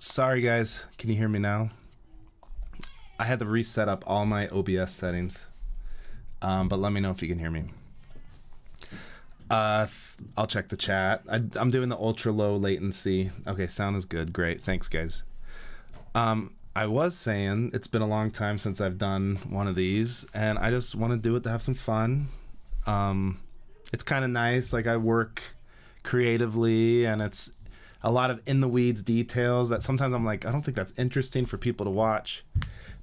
Sorry guys, can you hear me now? I had to reset up all my OBS settings, but let me know if you can hear me. I'll check the chat. I'm doing the ultra low latency. Okay, sound is good. Great, thanks guys. I was saying it's been a long time since I've done one of these, and I just want to do it to have some fun. It's kind of nice. Like, I work creatively, and it's a lot of in the weeds details that sometimes I'm like, I don't think that's interesting for people to watch.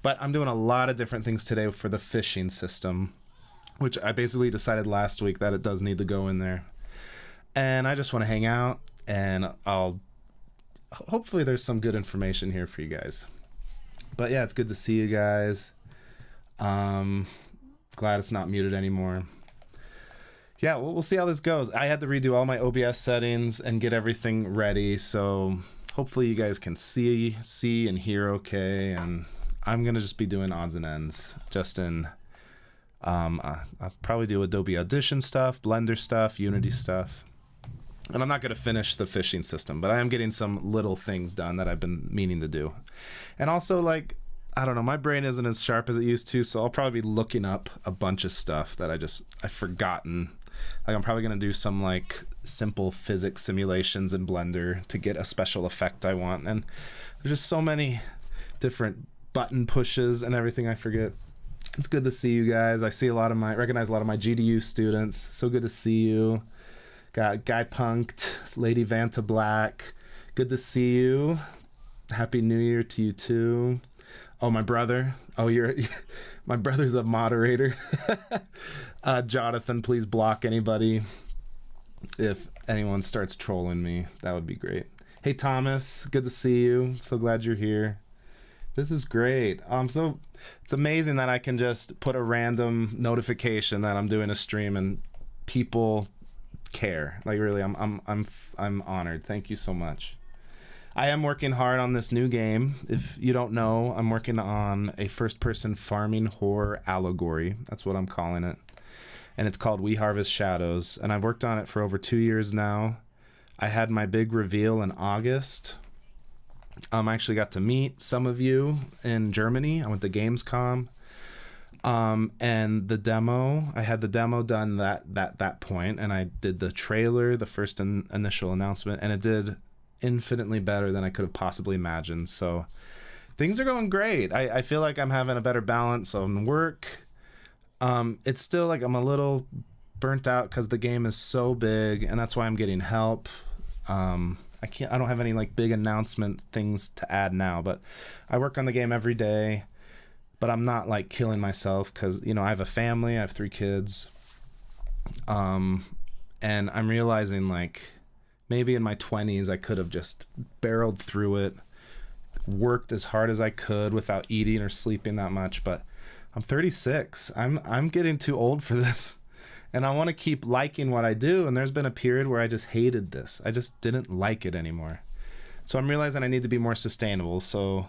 But I'm doing a lot of different things today for the fishing system, which I basically decided last week that it does need to go in there. And I just want to hang out, and hopefully there's some good information here for you guys. But yeah, it's good to see you guys. Glad it's not muted anymore. Yeah, we'll see how this goes. I had to redo all my OBS settings and get everything ready, so hopefully you guys can see and hear okay. And I'm gonna just be doing odds and ends, just in I'll probably do Adobe Audition stuff, Blender stuff, Unity stuff. And I'm not gonna finish the fishing system, but I am getting some little things done that I've been meaning to do. And also, like, I don't know, my brain isn't as sharp as it used to, so I'll probably be looking up a bunch of stuff that I've forgotten. Like, I'm probably gonna do some like simple physics simulations in Blender to get a special effect I want. And there's just so many different button pushes and everything I forget. It's good to see you guys. I recognize a lot of my GDU students. So good to see you. Got Guy Punked, Lady Vanta Black. Good to see you. Happy New Year to you too. Oh, my brother. Oh, my brother's a moderator. Jonathan, please block anybody. If anyone starts trolling me, that would be great. Hey, Thomas, good to see you. So glad you're here. This is great. So it's amazing that I can just put a random notification that I'm doing a stream and people care. Like, really, I'm honored. Thank you so much. I am working hard on this new game. If you don't know, I'm working on a first-person farming horror allegory. That's what I'm calling it. And it's called We Harvest Shadows. And I've worked on it for over 2 years now. I had my big reveal in August. I actually got to meet some of you in Germany. I went to Gamescom. And the demo, I had the demo done that point, and I did the trailer, the first initial announcement, and it did infinitely better than I could have possibly imagined. So things are going great. I feel like I'm having a better balance on work. It's still like I'm a little burnt out because the game is so big, and that's why I'm getting help. I don't have any like big announcement things to add now, but I work on the game every day. But I'm not like killing myself because, you know, I have a family, I have 3 kids. And I'm realizing, like, maybe in my 20s I could have just barreled through it, worked as hard as I could without eating or sleeping that much. But I'm 36. I'm getting too old for this. And I want to keep liking what I do. And there's been a period where I just hated this. I just didn't like it anymore. So I'm realizing I need to be more sustainable. So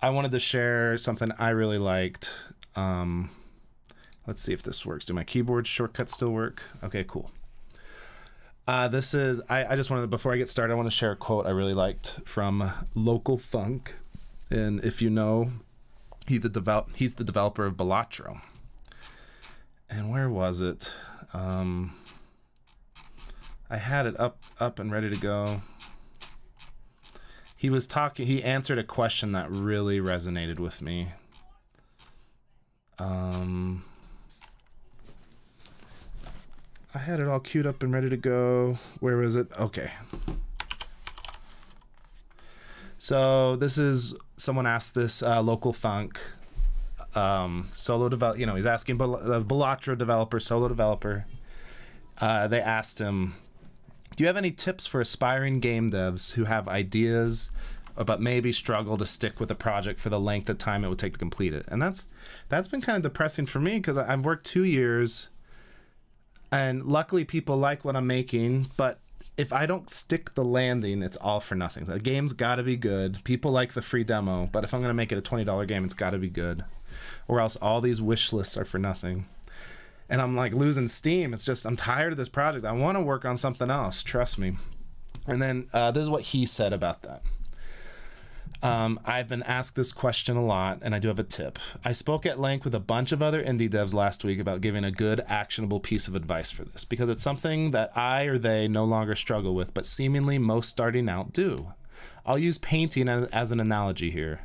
I wanted to share something I really liked. Let's see if this works. Do my keyboard shortcuts still work? Okay, cool. This is, I just wanted, before I get started, I want to share a quote I really liked from Local Thunk. And if you know, he's the developer of Balatro. And where was it? I had it up and ready to go. He answered a question that really resonated with me. I had it all queued up and ready to go. Where was it? Okay. So this is, someone asked this, Local Thunk, solo develop, you know, he's asking Balatro developer, solo developer. They asked him, do you have any tips for aspiring game devs who have ideas but maybe struggle to stick with a project for the length of time it would take to complete it? And that's been kind of depressing for me because I've worked 2 years, and luckily people like what I'm making, but if I don't stick the landing, it's all for nothing. The game's got to be good. People like the free demo, but if I'm going to make it a $20 game, it's got to be good, or else all these wish lists are for nothing. And I'm like losing steam. It's just, I'm tired of this project. I want to work on something else, trust me. And then this is what he said about that. I've been asked this question a lot, and I do have a tip. I spoke at length with a bunch of other indie devs last week about giving a good, actionable piece of advice for this, because it's something that I or they no longer struggle with, but seemingly most starting out do. I'll use painting as an analogy here.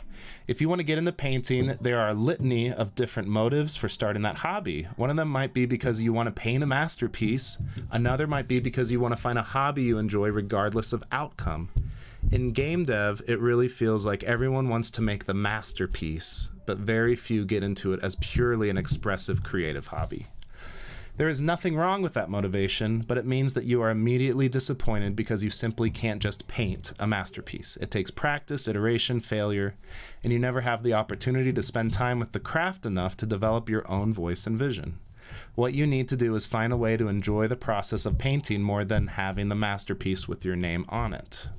If you want to get into painting, there are a litany of different motives for starting that hobby. One of them might be because you want to paint a masterpiece. Another might be because you want to find a hobby you enjoy regardless of outcome. In game dev, it really feels like everyone wants to make the masterpiece, but very few get into it as purely an expressive creative hobby. There is nothing wrong with that motivation, but it means that you are immediately disappointed because you simply can't just paint a masterpiece. It takes practice, iteration, failure, and you never have the opportunity to spend time with the craft enough to develop your own voice and vision. What you need to do is find a way to enjoy the process of painting more than having the masterpiece with your name on it.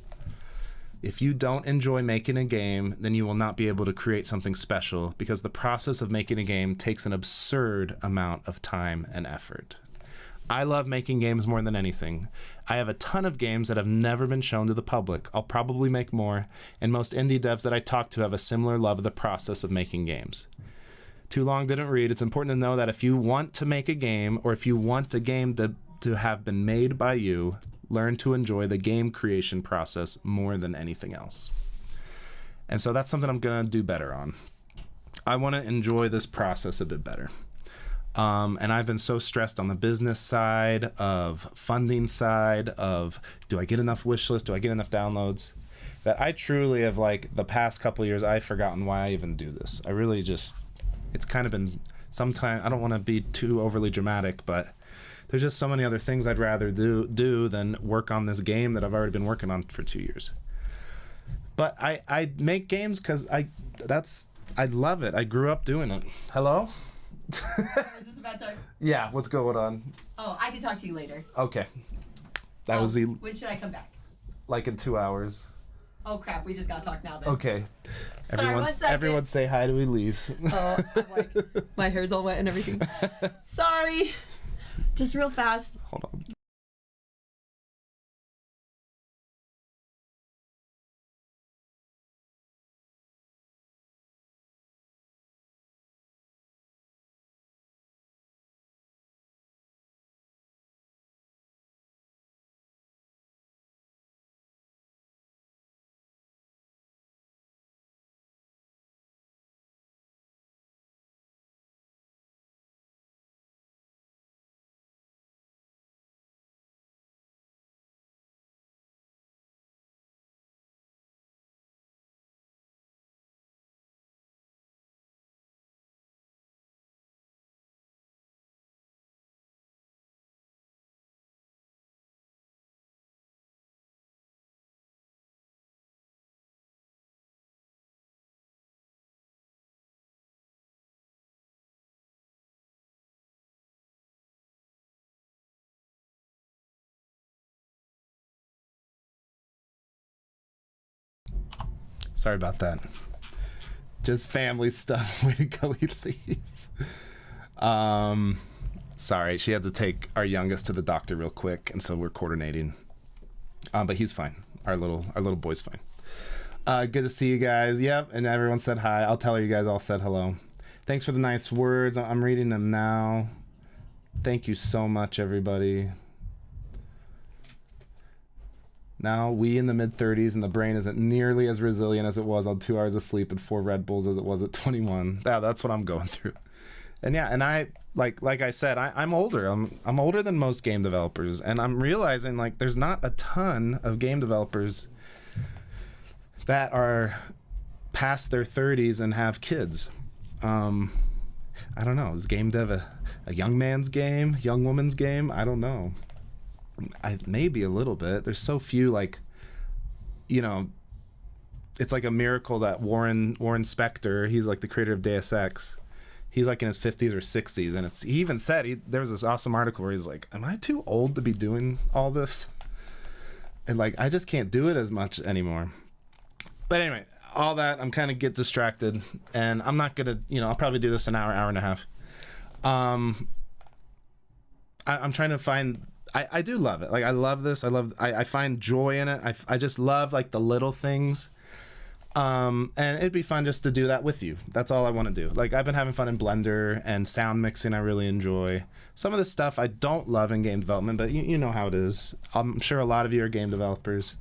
If you don't enjoy making a game, then you will not be able to create something special, because the process of making a game takes an absurd amount of time and effort. I love making games more than anything. I have a ton of games that have never been shown to the public. I'll probably make more, and most indie devs that I talk to have a similar love of the process of making games. Too long didn't read. It's important to know that if you want to make a game, or if you want a game to have been made by you, learn to enjoy the game creation process more than anything else. And so that's something I'm gonna do better on. I wanna enjoy this process a bit better. And I've been so stressed on the business side, of funding side, of do I get enough wish list, do I get enough downloads, that I truly have, like, the past couple of years, I've forgotten why I even do this. I really just, it's kind of been, sometimes, I don't wanna be too overly dramatic, but there's just so many other things I'd rather do than work on this game that I've already been working on for 2 years. But I make games because I love it. I grew up doing it. Hello? Is this a bad time? Yeah, what's going on? Oh, I can talk to you later. Okay. That was the... When should I come back? Like in 2 hours. Oh crap, we just gotta talk now then. Okay. Sorry, Everyone say hi to Elise. Oh, I'm like, my hair's all wet and everything. Sorry. Just real fast. Hold on. Sorry about that. Just family stuff. Way to go, Elise. Sorry, she had to take our youngest to the doctor real quick, and so we're coordinating. But he's fine. Our little boy's fine. Good to see you guys. Yep, and everyone said hi. I'll tell her you guys all said hello. Thanks for the nice words. I'm reading them now. Thank you so much, everybody. Now, we in the mid-30s and the brain isn't nearly as resilient as it was on 2 hours of sleep and 4 Red Bulls as it was at 21. That's what I'm going through. And yeah, and I, like I said, I'm older. I'm older than most game developers, and I'm realizing, like, there's not a ton of game developers that are past their 30s and have kids. I don't know. Is game dev a young man's game, young woman's game? I don't know. Maybe a little bit. There's so few, like, you know, it's like a miracle that Warren Spector, he's like the creator of Deus Ex, he's like in his 50s or 60s, and he even said, there was this awesome article where he's like, am I too old to be doing all this? And like, I just can't do it as much anymore. But anyway, all that, I'm kind of get distracted, and I'm not gonna, I'll probably do this an hour and a half. I'm trying to find, I do love it. Like, I love this. I find joy in it. I just love, like, the little things. And it'd be fun just to do that with you. That's all I want to do. Like, I've been having fun in Blender and sound mixing. I really enjoy some of the stuff I don't love in game development, but you know how it is. I'm sure a lot of you are game developers.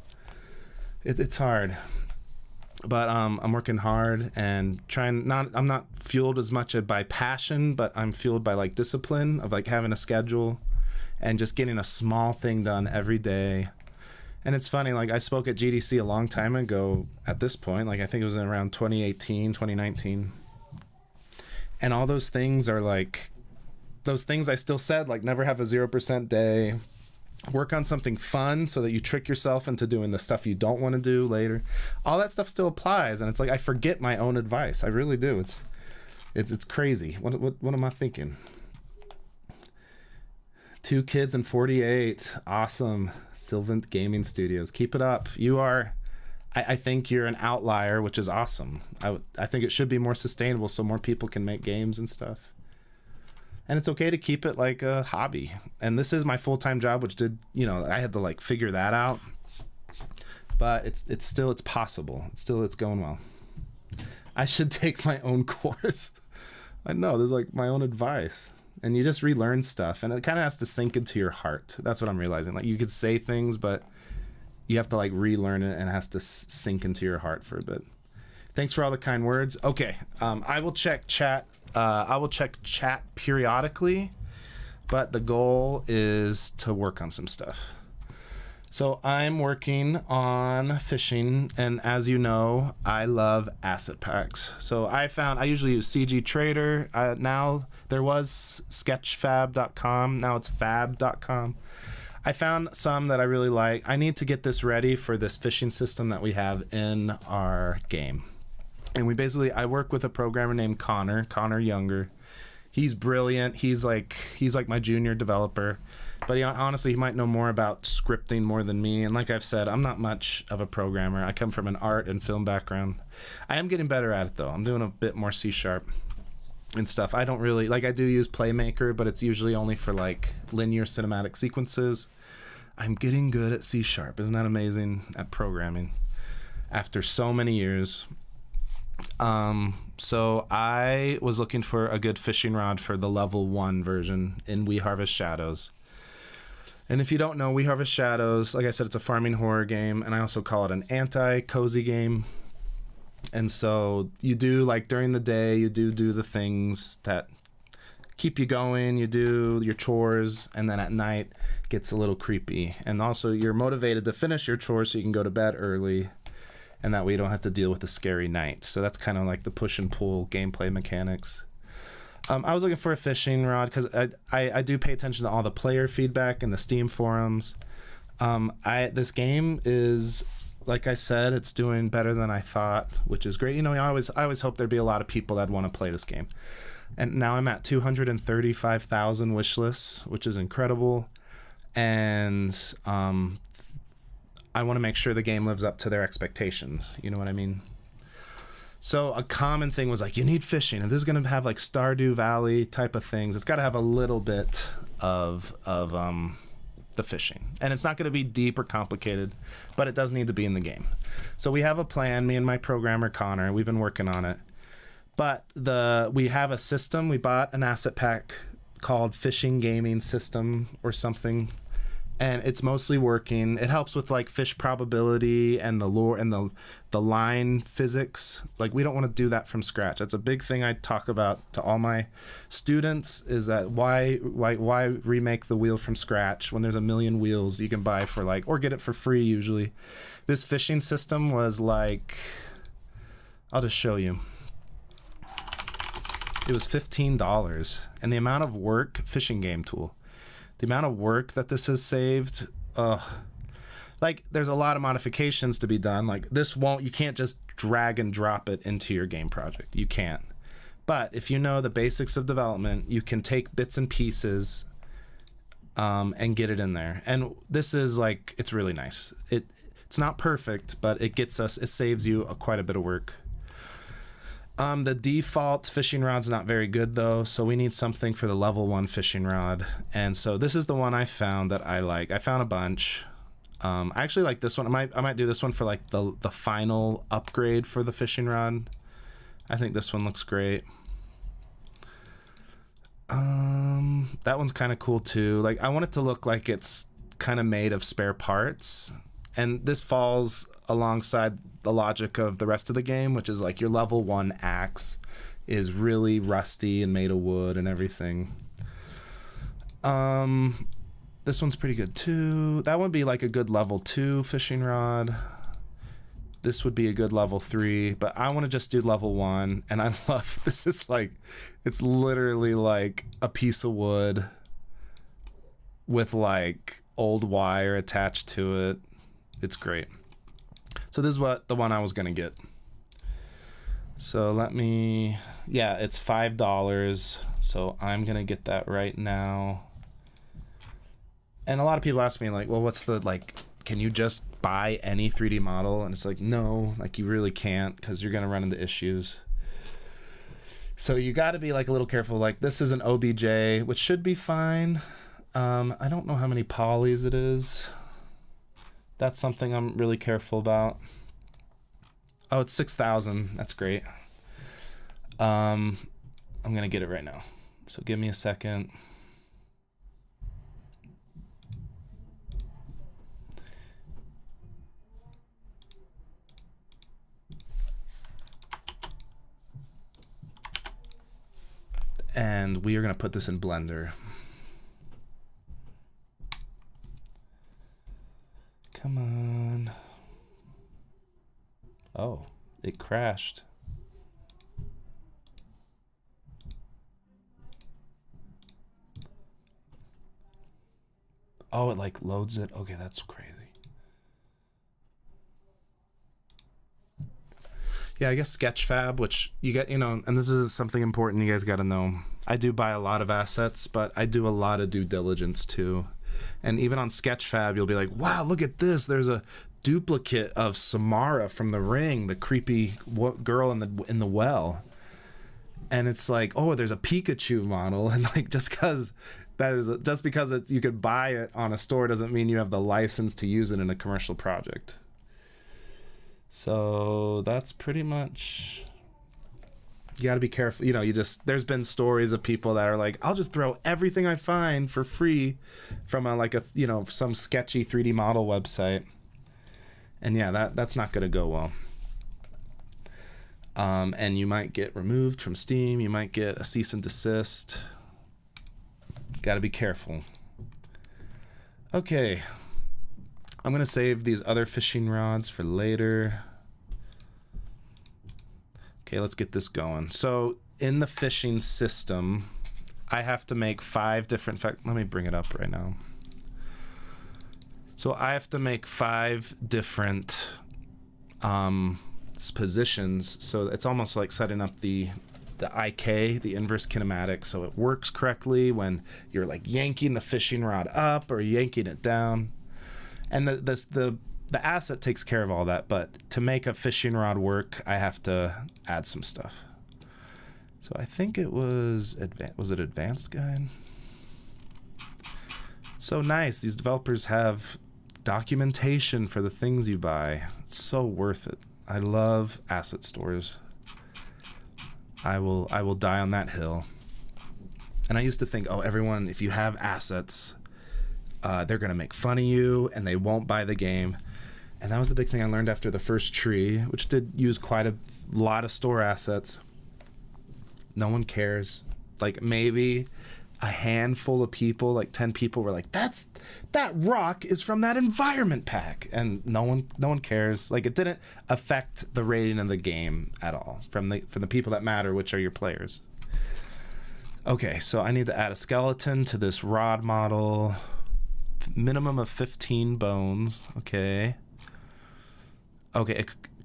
It's hard, but I'm working hard and trying. I'm not fueled as much by passion, but I'm fueled by like discipline of like having a schedule and just getting a small thing done every day. And it's funny, like I spoke at GDC a long time ago at this point, like I think it was in around 2018, 2019. And all those things are like, those things I still said, like never have a 0% day, work on something fun so that you trick yourself into doing the stuff you don't want to do later. All that stuff still applies. And it's like, I forget my own advice. I really do. It's crazy. What am I thinking? 2 kids and 48. Awesome. Sylvant Gaming Studios. Keep it up. You are, I think you're an outlier, which is awesome. I think it should be more sustainable so more people can make games and stuff. And it's okay to keep it like a hobby. And this is my full-time job, which did, I had to like figure that out. But it's possible. It's going well. I should take my own course. I know, there's like my own advice. And you just relearn stuff, and it kind of has to sink into your heart. That's what I'm realizing. Like, you could say things, but you have to like relearn it, and it has to sink into your heart for a bit. Thanks for all the kind words. Okay, I will check chat. I will check chat periodically, but the goal is to work on some stuff. So I'm working on fishing, and as you know, I love asset packs. So I usually use CG Trader. Now there was sketchfab.com. Now it's fab.com. I found some that I really like. I need to get this ready for this fishing system that we have in our game. And I work with a programmer named Connor Younger. He's brilliant. He's like my junior developer. But honestly, he might know more about scripting more than me. And like I've said, I'm not much of a programmer. I come from an art and film background. I am getting better at it, though. I'm doing a bit more C# and stuff. I don't really, I do use Playmaker, but it's usually only for, like, linear cinematic sequences. I'm getting good at C#. Isn't that amazing? At programming. After so many years. So I was looking for a good fishing rod for the level 1 version in We Harvest Shadows. And if you don't know, We Harvest Shadows, like I said, it's a farming horror game, and I also call it an anti-cozy game. And so you do, like, during the day, you do the things that keep you going, you do your chores, and then at night it gets a little creepy. And also you're motivated to finish your chores so you can go to bed early, and that way you don't have to deal with a scary night. So that's kind of like the push and pull gameplay mechanics. I was looking for a fishing rod because I do pay attention to all the player feedback in the Steam forums. This game is, like I said, it's doing better than I thought, which is great. I always hope there'd be a lot of people that want to play this game. And now I'm at 235,000 wish lists, which is incredible. And I want to make sure the game lives up to their expectations. You know what I mean? So a common thing was like, you need fishing, and this is going to have like Stardew Valley type of things. It's got to have a little bit of the fishing, and it's not going to be deep or complicated, but it does need to be in the game. So we have a plan. Me and my programmer Connor, we've been working on it. But we have a system. We bought an asset pack called Fishing Gaming System or something. And it's mostly working. It helps with like fish probability and the lure and the line physics. Like, we don't want to do that from scratch. That's a big thing I talk about to all my students, is that why remake the wheel from scratch when there's a million wheels you can buy for like, or get it for free usually. This fishing system was like, I'll just show you. It was $15, and the amount of work, fishing game tool. The amount of work that this has saved, like, there's a lot of modifications to be done. Like, you can't just drag and drop it into your game project. You can't. But if you know the basics of development, you can take bits and pieces and get it in there. And this is like, it's really nice. It's not perfect, but it saves you quite a bit of work. The default fishing rod's not very good, though, so we need something for the level 1 fishing rod. And so this is the one I found that I like. I found a bunch. I actually like this one. I might do this one for like the final upgrade for the fishing rod. I think this one looks great. That one's kind of cool too. Like, I want it to look like it's kind of made of spare parts, and this falls alongside the logic of the rest of the game, which is like your level 1 axe is really rusty and made of wood and everything. This one's pretty good too. That would be like a good level 2 fishing rod. This would be a good level 3, but I want to just do level 1. And I love, this is like, it's literally like a piece of wood with like old wire attached to it. It's great. So this is the one I was gonna get. So let me, yeah, it's $5. So I'm gonna get that right now. And a lot of people ask me like, well, what's the, like, can you just buy any 3D model? And it's like, no, like you really can't, because you're gonna run into issues. So you got to be like a little careful. Like, this is an OBJ, which should be fine. I don't know how many polys it is. That's something I'm really careful about. Oh, it's 6,000. That's great. I'm gonna get it right now. So give me a second. And we are going to put this in Blender. Come on. Oh, it crashed. Oh, it like loads it. Okay, that's crazy. Yeah, I guess Sketchfab, which you get, you know, and this is something important you guys got to know. I do buy a lot of assets, but I do a lot of due diligence too. And even on Sketchfab, you'll be like, wow, look at this. There's a duplicate of Samara from The Ring, the creepy girl in the well. And it's like, oh, there's a Pikachu model. And like, just because you could buy it on a store doesn't mean you have the license to use it in a commercial project. So that's pretty much, you got to be careful. You know, there's been stories of people that are like, I'll just throw everything I find for free from some sketchy 3D model website. And yeah, that's not going to go well. And you might get removed from Steam. You might get a cease and desist. Got to be careful. Okay. I'm going to save these other fishing rods for later. Okay, let's get this going. So in the fishing system, I have to make 5 different, in fact, let me bring it up right now. So I have to make 5 different positions. So it's almost like setting up the IK, the inverse kinematic, so it works correctly when you're like yanking the fishing rod up or yanking it down. And the asset takes care of all that, but to make a fishing rod work, I have to add some stuff. So I think it was it Advanced Guide? It's so nice. These developers have documentation for the things you buy. It's so worth it. I love asset stores. I will die on that hill. And I used to think, oh, everyone, if you have assets, they're going to make fun of you and they won't buy the game. And that was the big thing I learned after the first tree, which did use quite a lot of store assets. No one cares. Like, maybe a handful of people, like 10 people, were like, that rock is from that environment pack. And no one cares. Like, it didn't affect the rating of the game at all from the people that matter, which are your players. Okay, so I need to add a skeleton to this rod model. Minimum of 15 bones. Okay,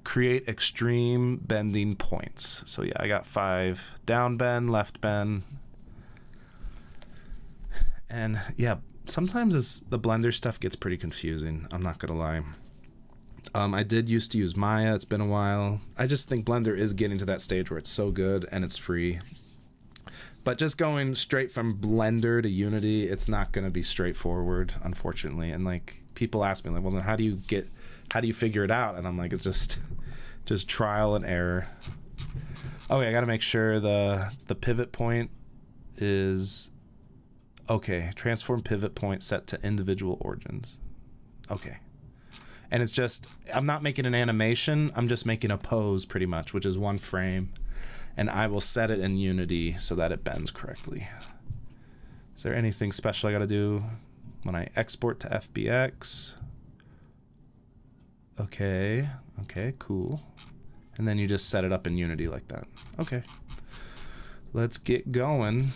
create extreme bending points. So yeah, I got 5. Down bend, left bend. And yeah, sometimes the Blender stuff gets pretty confusing. I'm not gonna lie. I did used to use Maya. It's been a while. I just think Blender is getting to that stage where it's so good and it's free But just going straight from Blender to Unity, it's not going to be straightforward, unfortunately. And like people ask me, like, well, then how do you figure it out? And I'm like, it's just trial and error. Oh, yeah, I got to make sure the pivot point is okay. Transform pivot point set to individual origins. Okay. And it's just, I'm not making an animation. I'm just making a pose pretty much, which is 1 frame. And I will set it in Unity so that it bends correctly. Is there anything special I got to do when I export to FBX? Okay, cool. And then you just set it up in Unity like that. Okay. Let's get going.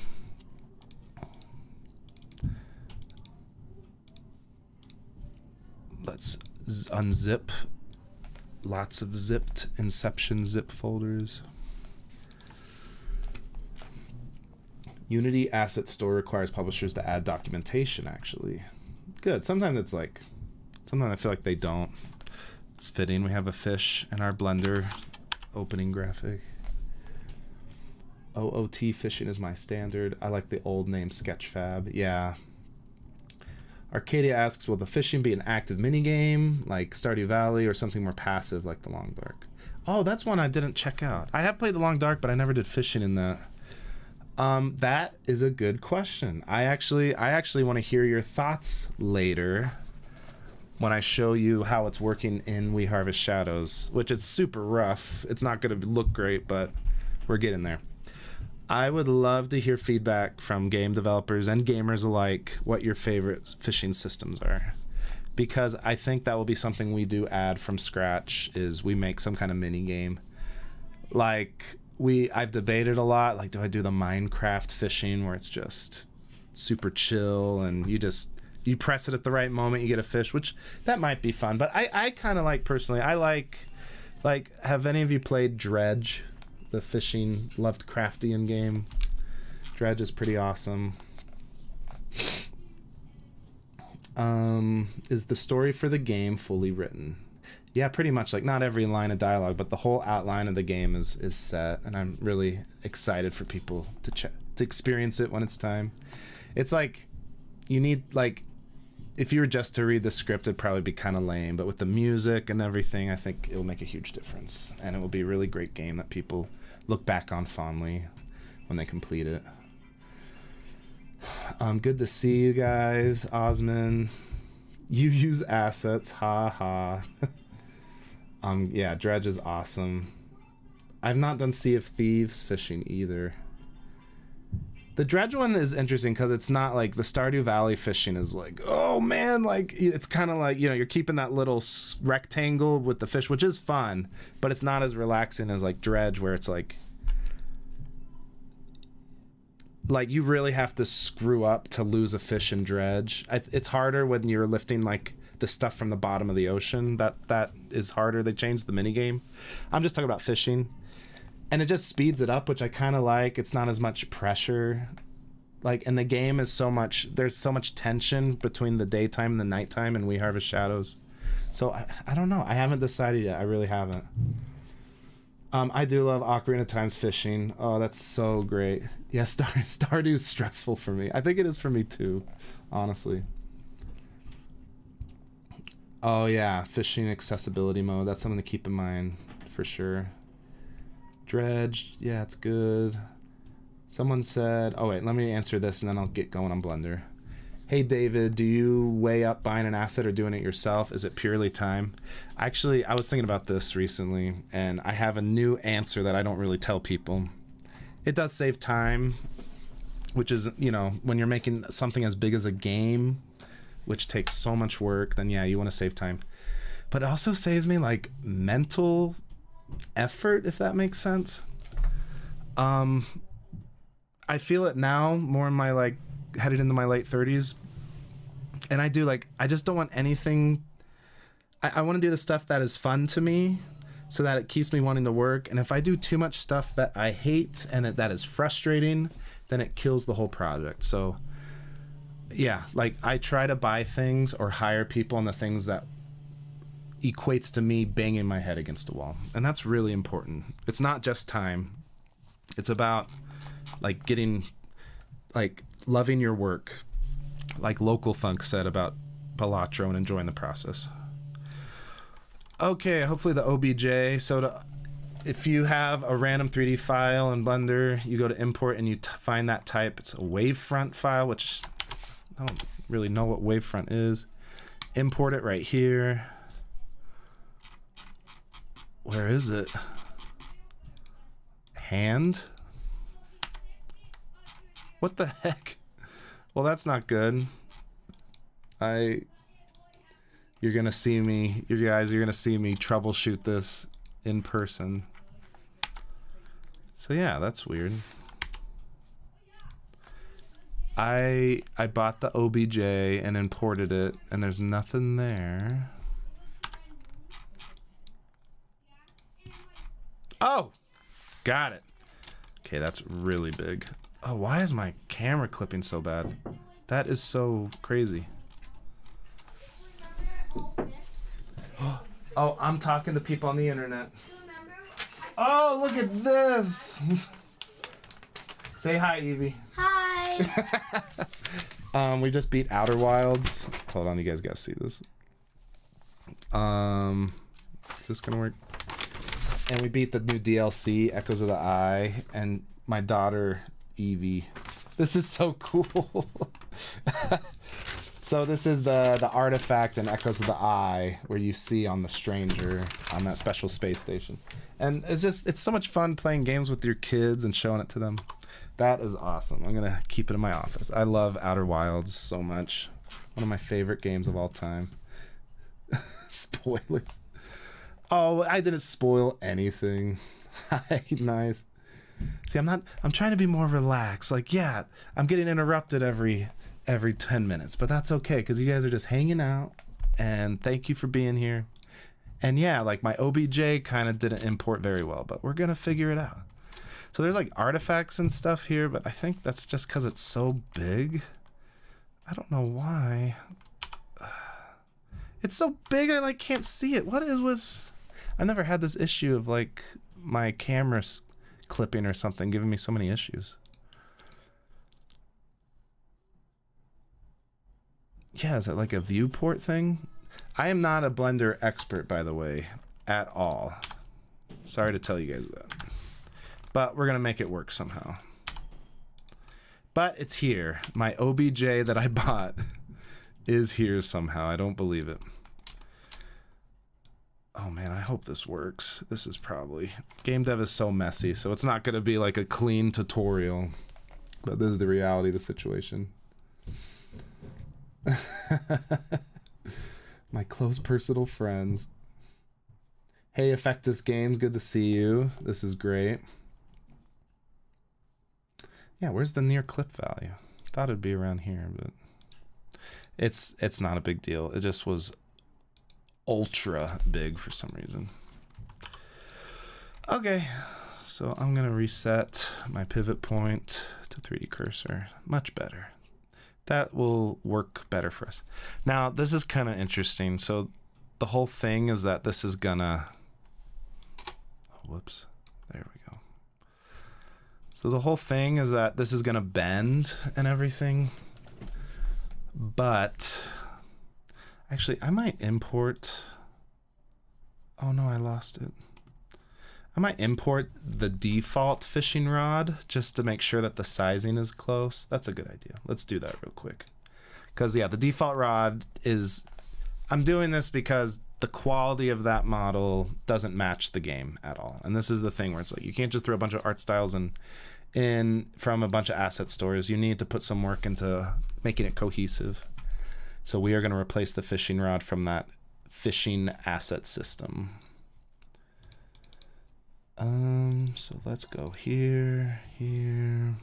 Let's unzip. Lots of zipped Inception zip folders. Unity Asset Store requires publishers to add documentation, actually. Good. Sometimes I feel like they don't. It's fitting. We have a fish in our Blender opening graphic. OOT fishing is my standard. I like the old name Sketchfab. Yeah. Arcadia asks, will the fishing be an active minigame like Stardew Valley or something more passive like The Long Dark? Oh, that's one I didn't check out. I have played The Long Dark, but I never did fishing in that. That is a good question. I actually want to hear your thoughts later when I show you how it's working in We Harvest Shadows, which is super rough. It's not going to look great, but we're getting there. I would love to hear feedback from game developers and gamers alike what your favorite fishing systems are, because I think that will be something we do add from scratch, is we make some kind of mini game. Like I've debated a lot, like, do I do the Minecraft fishing where it's just super chill and you press it at the right moment, you get a fish, which that might be fun. But I kind of like, personally, I like, have any of you played Dredge, the fishing Lovecraftian game? Dredge is pretty awesome. Is the story for the game fully written? Yeah, pretty much. Like, not every line of dialogue, but the whole outline of the game is set, and I'm really excited for people to experience it when it's time. It's like, you need, like, if you were just to read the script, it'd probably be kind of lame, but with the music and everything, I think it'll make a huge difference, and it will be a really great game that people look back on fondly when they complete it. Good to see you guys. Osman, you use assets, ha ha. Yeah, Dredge is awesome. I've not done Sea of Thieves fishing either. The Dredge one is interesting because it's not like the Stardew Valley fishing is like, oh man, like it's kind of like, you know, you're keeping that little rectangle with the fish, which is fun, but it's not as relaxing as like Dredge, where it's like you really have to screw up to lose a fish in Dredge. It's harder when you're lifting like the stuff from the bottom of the ocean. That is harder. They changed the minigame. I'm just talking about fishing. And it just speeds it up, which I kind of like. It's not as much pressure. Like, and the game is there's so much tension between the daytime and the nighttime in We Harvest Shadows. So I don't know. I haven't decided yet. I really haven't. I do love Ocarina of Time's fishing. Oh, that's so great. Yeah, Stardew's stressful for me. I think it is for me too, honestly. Oh yeah, fishing accessibility mode. That's something to keep in mind for sure. Dredge, yeah, it's good. Someone said, oh wait, let me answer this and then I'll get going on Blender. Hey David, do you weigh up buying an asset or doing it yourself? Is it purely time? Actually, I was thinking about this recently, and I have a new answer that I don't really tell people. It does save time, which is, you know, when you're making something as big as a game, which takes so much work, then yeah, you want to save time. But it also saves me like mental effort, if that makes sense. I feel it now more in my like headed into my late 30s, and I just don't want anything. I want to do the stuff that is fun to me so that it keeps me wanting to work. And if I do too much stuff that I hate and that is frustrating, then it kills the whole project. So yeah, like I try to buy things or hire people on the things that equates to me banging my head against a wall. And that's really important. It's not just time. It's about like getting like loving your work, like Local Thunk said about Balatro, and enjoying the process. Okay, hopefully the OBJ. So if you have a random 3D file in Blender, you go to import and you find that type. It's a wavefront file, which I don't really know what wavefront is. Import it right here. Where is it? Hand? What the heck? Well, that's not good. You're gonna see me, you guys, you're gonna see me troubleshoot this in person. So yeah, that's weird. I bought the OBJ and imported it, and there's nothing there. Oh, got it. Okay, that's really big. Oh, why is my camera clipping so bad? That is so crazy. Oh, I'm talking to people on the internet. Oh, look at this. Say hi, Evie. Hi. We just beat Outer Wilds. Hold on, you guys gotta see this. Is this gonna work? And we beat the new DLC, Echoes of the Eye, and my daughter, Evie. This is so cool. So this is the artifact in Echoes of the Eye where you see on the stranger on that special space station. And it's so much fun playing games with your kids and showing it to them. That is awesome. I'm gonna keep it in my office. I love Outer Wilds so much. One of my favorite games of all time. Spoilers. Oh, I didn't spoil anything. Nice. See, I'm trying to be more relaxed. Like, yeah, I'm getting interrupted every 10 minutes, but that's okay because you guys are just hanging out, and thank you for being here. And yeah, like my OBJ kind of didn't import very well, but we're gonna figure it out. So there's like artifacts and stuff here, but I think that's just because it's so big. I don't know why. It's so big I like can't see it. What is with... I've never had this issue of like my camera clipping or something giving me so many issues. Yeah, is it like a viewport thing? I am not a Blender expert, by the way, at all. Sorry to tell you guys that. But we're gonna make it work somehow. But it's here. My OBJ that I bought is here somehow. I don't believe it. Oh man, I hope this works. This is probably... Game dev is so messy, so it's not gonna be like a clean tutorial. But this is the reality of the situation. My close personal friends. Hey, Effectus Games, good to see you. This is great. Yeah, where's the near clip value? Thought it'd be around here, but it's not a big deal. It just was ultra big for some reason. Okay, so I'm gonna reset my pivot point to 3D cursor. Much better. That will work better for us. Now, this is kind of interesting. So the whole thing is that this is gonna... Oh, whoops. There we go. So the whole thing is that this is gonna bend and everything. But... Actually, I might import... Oh no, I lost it. I might import the default fishing rod just to make sure that the sizing is close. That's a good idea. Let's do that real quick. Because yeah, the default rod is... I'm doing this because the quality of that model doesn't match the game at all. And this is the thing where it's like, you can't just throw a bunch of art styles in from a bunch of asset stores. You need to put some work into making it cohesive. So we are going to replace the fishing rod from that fishing asset system. So let's go here, here.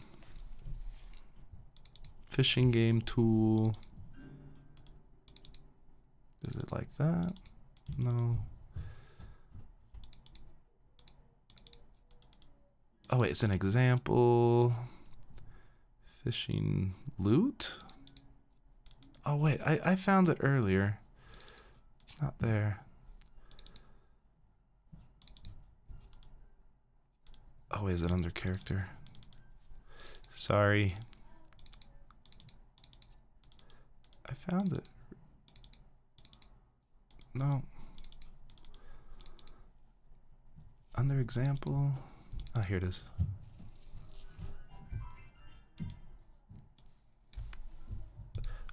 Fishing game tool. Is it like that? No. Oh wait, it's an example. Fishing loot? Oh wait, I found it earlier. It's not there. Oh, is it under character? Sorry. found it. No. Under example. Oh, here it is.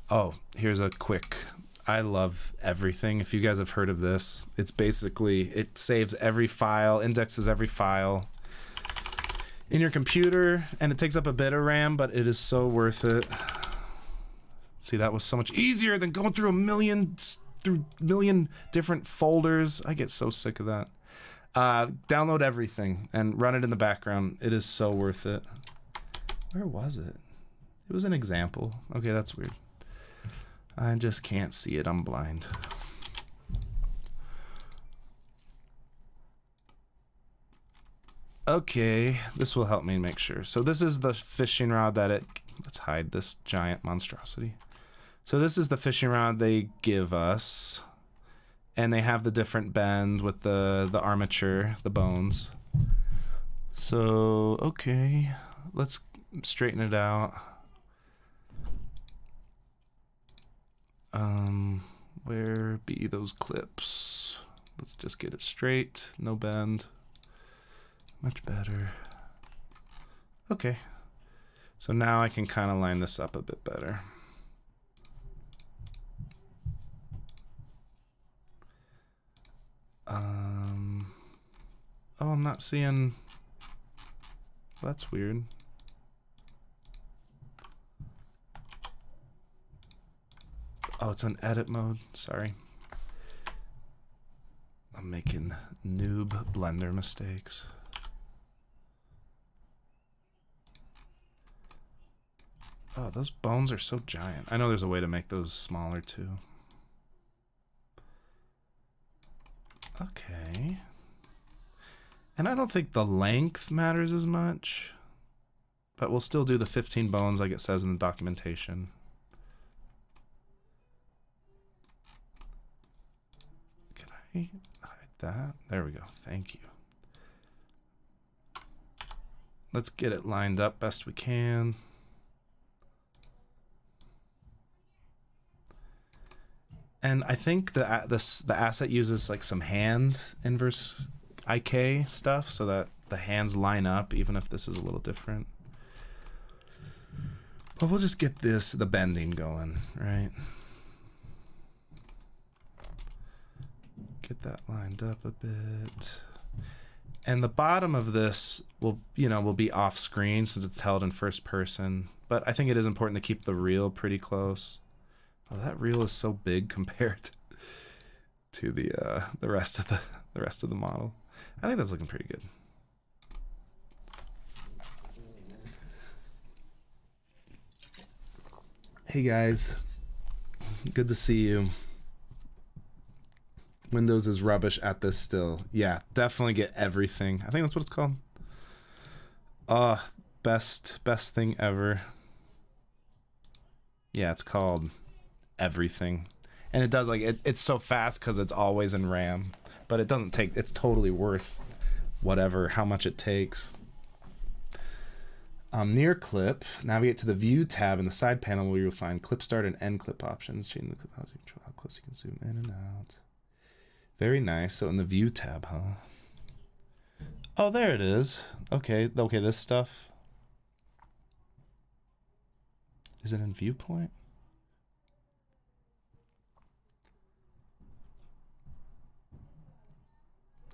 Oh, here's a quick. I love everything. If you guys have heard of this, it's basically, it saves every file, indexes every file in your computer, and it takes up a bit of RAM, but it is so worth it. See, that was so much easier than going through a million different folders. I get so sick of that. Download everything and run it in the background. It is so worth it. Where was it? It was an example. Okay, that's weird. I just can't see it. I'm blind. Okay, this will help me make sure. So this is the fishing rod that it... Let's hide this giant monstrosity. So this is the fishing rod they give us. And they have the different bend with the armature, the bones. So, okay. Let's straighten it out. Where be those clips? Let's just get it straight, no bend. Much better. Okay. So now I can kind of line this up a bit better. Oh, I'm not seeing... That's weird. Oh, it's on edit mode. Sorry. I'm making noob Blender mistakes. Oh, those bones are so giant. I know there's a way to make those smaller too. Okay. And I don't think the length matters as much, but we'll still do the 15 bones like it says in the documentation. Can I hide that? There we go. Thank you. Let's get it lined up best we can. And I think the asset uses like some hand inverse IK stuff so that the hands line up, even if this is a little different. But we'll just get the bending going, right? Get that lined up a bit. And the bottom of this will be off screen since it's held in first person. But I think it is important to keep the reel pretty close. Oh, that reel is so big compared to the rest of the model. I think that's looking pretty good. Hey guys, good to see you. Windows is rubbish at this still. Yeah, definitely get everything. I think that's what it's called. Best thing ever. Yeah, it's called everything. And it does it's so fast because it's always in RAM, but it doesn't take, it's totally worth how much it takes. Near clip, navigate to the view tab in the side panel where you'll find clip start and end clip options. Change the clip, how close you can zoom in and out. Very nice. So in the view tab, huh? Oh, there it is. Okay, this stuff. Is it in viewpoint?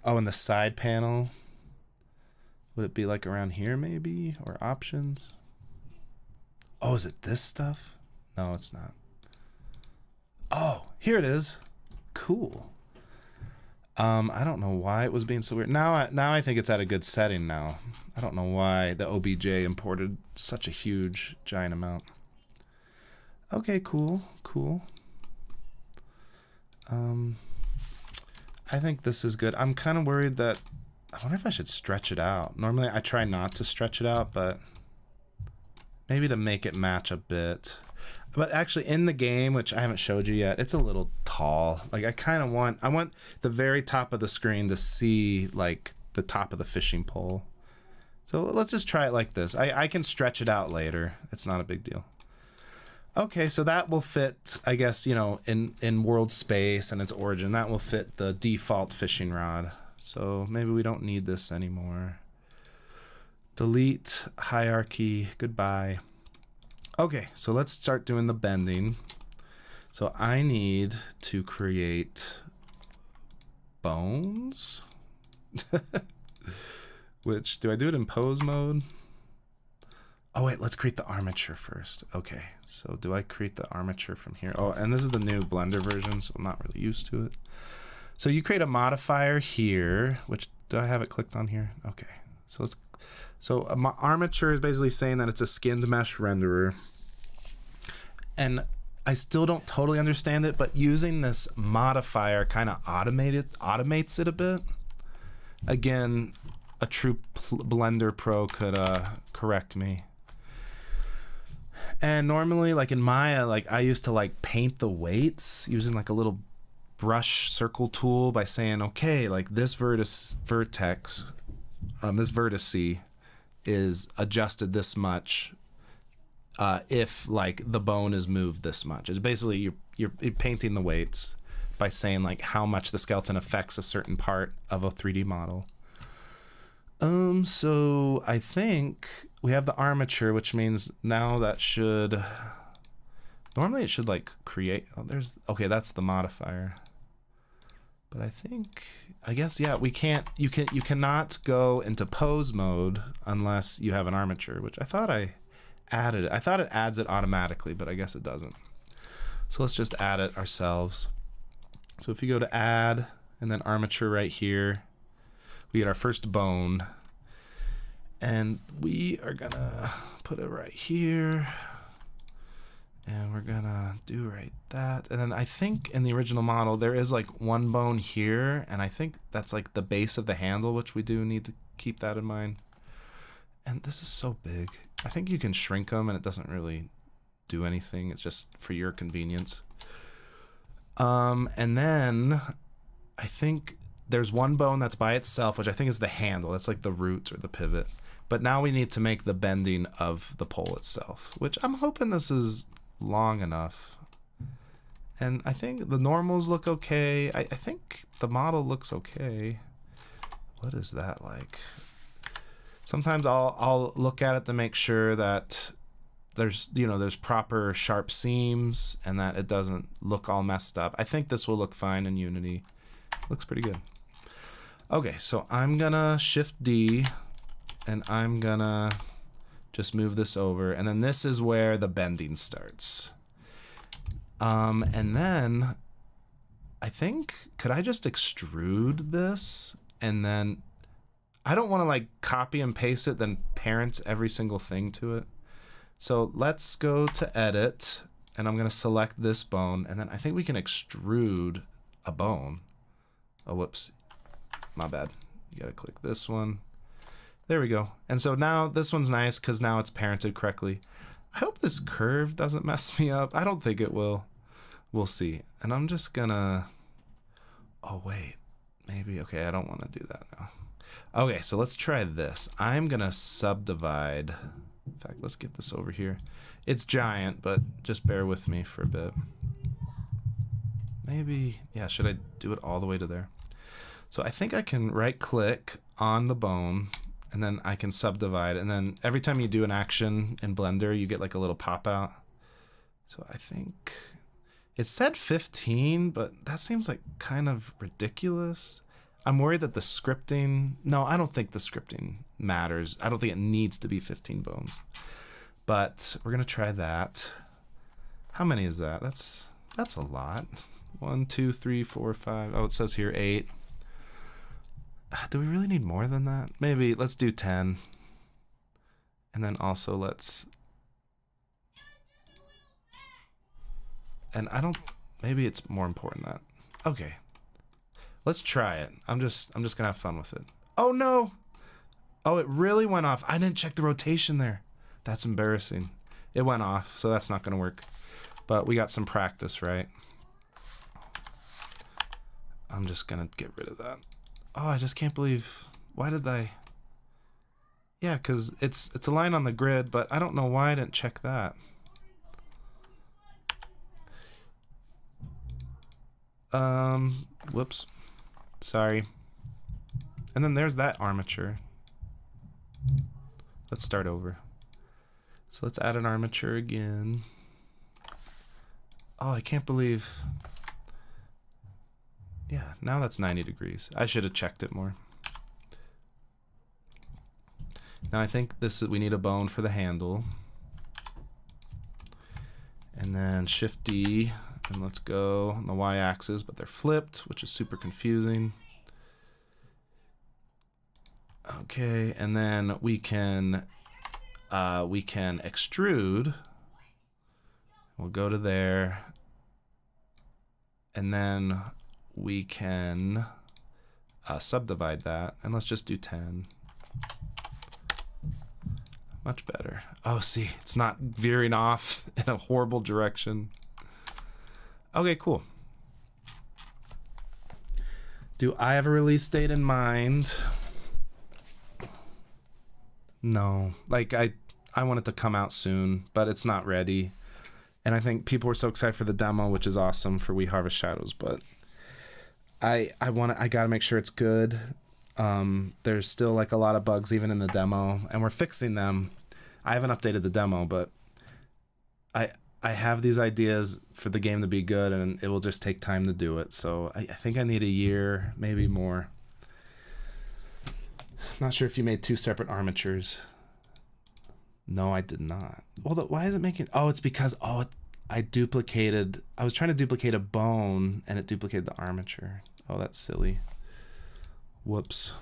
Oh, in the side panel. Would it be like around here maybe? Or options? Oh, is it this stuff? No, it's not. Oh, here it is. Cool. I don't know why it was being so weird. Now I think it's at a good setting now. I don't know why the OBJ imported such a huge, giant amount. Okay, cool. I think this is good. I'm kind of worried that... I wonder if I should stretch it out. Normally I try not to stretch it out, but maybe to make it match a bit. But actually in the game, which I haven't showed you yet, it's a little tall. Like I want the very top of the screen to see like the top of the fishing pole. So let's just try it like this. I can stretch it out later. It's not a big deal. Okay, so that will fit, I guess, you know, in world space and its origin, that will fit the default fishing rod. So maybe we don't need this anymore. Delete hierarchy, goodbye. Okay, so let's start doing the bending. So I need to create bones. Which, do I do it in pose mode? Oh wait, let's create the armature first. Okay, so do I create the armature from here? Oh, and this is the new Blender version, so I'm not really used to it. So you create a modifier here, which, do I have it clicked on here? Okay, so let's, so armature is basically saying that it's a skinned mesh renderer. And I still don't totally understand it, but using this modifier kind of automates it a bit. Again, a true Blender pro could correct me. And normally, like in Maya, like I used to like paint the weights using like a little brush circle tool by saying, okay, like this vertex, this vertice is adjusted this much if like the bone is moved this much. It's basically you're painting the weights by saying like how much the skeleton affects a certain part of a 3D model. So I think we have the armature, which means now that should, normally it should like create, oh, there's, okay, that's the modifier. But I think, I guess, yeah, we can't, you cannot go into pose mode unless you have an armature, which I thought I added it. I thought it adds it automatically, but I guess it doesn't. So let's just add it ourselves. So if you go to add and then armature right here, we get our first bone, and we are gonna put it right here, and we're gonna do right that. And then I think in the original model there is like one bone here, and I think that's like the base of the handle, which we do need to keep that in mind. And this is so big. I think you can shrink them and it doesn't really do anything. It's just for your convenience. And then I think there's one bone that's by itself, which I think is the handle. That's like the root or the pivot. But now we need to make the bending of the pole itself, which I'm hoping this is long enough. And I think the normals look okay. I think the model looks okay. What is that like? Sometimes I'll look at it to make sure that there's, you know, there's proper sharp seams and that it doesn't look all messed up. I think this will look fine in Unity. Looks pretty good. Okay, so I'm gonna Shift D and I'm gonna just move this over, and then this is where the bending starts. And then I think, could I just extrude this? And then I don't want to like copy and paste it, then parent every single thing to it. So let's go to edit, and I'm gonna select this bone, and then I think we can extrude a bone. Oh, whoops. My bad. You gotta click this one. There we go. And so now this one's nice because now it's parented correctly. I hope this curve doesn't mess me up. I don't think it will. We'll see. And I'm just gonna, oh wait, maybe, okay, I don't want to do that now. Okay, so let's try this. I'm gonna subdivide. In fact, let's get this over here. It's giant, but just bear with me for a bit. Maybe, yeah, should I do it all the way to there? So I think I can right click on the bone and then I can subdivide, and then every time you do an action in Blender you get like a little pop out. So I think it said 15, but that seems like kind of ridiculous. I'm worried that the scripting, no, I don't think the scripting matters. I don't think it needs to be 15 bones, but we're gonna try that. How many is that? That's a lot. 1, 2, 3, 4, 5. Oh, it says here 8. Do we really need more than that? Maybe let's do 10. And then also let's, and I don't, maybe it's more important that, okay. Let's try it. I'm just gonna have fun with it. Oh no! Oh, it really went off. I didn't check the rotation there. That's embarrassing. It went off, so that's not gonna work. But we got some practice, right? I'm just gonna get rid of that. Oh, I just can't believe, why did I? Yeah, because it's a line on the grid, but I don't know why I didn't check that. Whoops. Sorry. And then there's that armature. Let's start over. So let's add an armature again. Oh, I can't believe. Yeah, now that's 90 degrees. I should have checked it more. Now I think we need a bone for the handle. And then Shift D, and let's go on the Y-axis, but they're flipped, which is super confusing. Okay, and then we can extrude. We'll go to there, and then we can subdivide that, and let's just do 10. Much better. Oh, see, it's not veering off in a horrible direction. Okay, cool. Do I have a release date in mind? No. Like, I want it to come out soon, but it's not ready. And I think people were so excited for the demo, which is awesome for We Harvest Shadows, but I gotta make sure it's good. There's still like a lot of bugs even in the demo, and we're fixing them. I haven't updated the demo, but I have these ideas for the game to be good, and it will just take time to do it. So I think I need a year, maybe more. Not sure if you made 2 separate armatures. No, I did not. Well, why is it making... Oh, it's because... I was trying to duplicate a bone, and it duplicated the armature. Oh, that's silly. Whoops.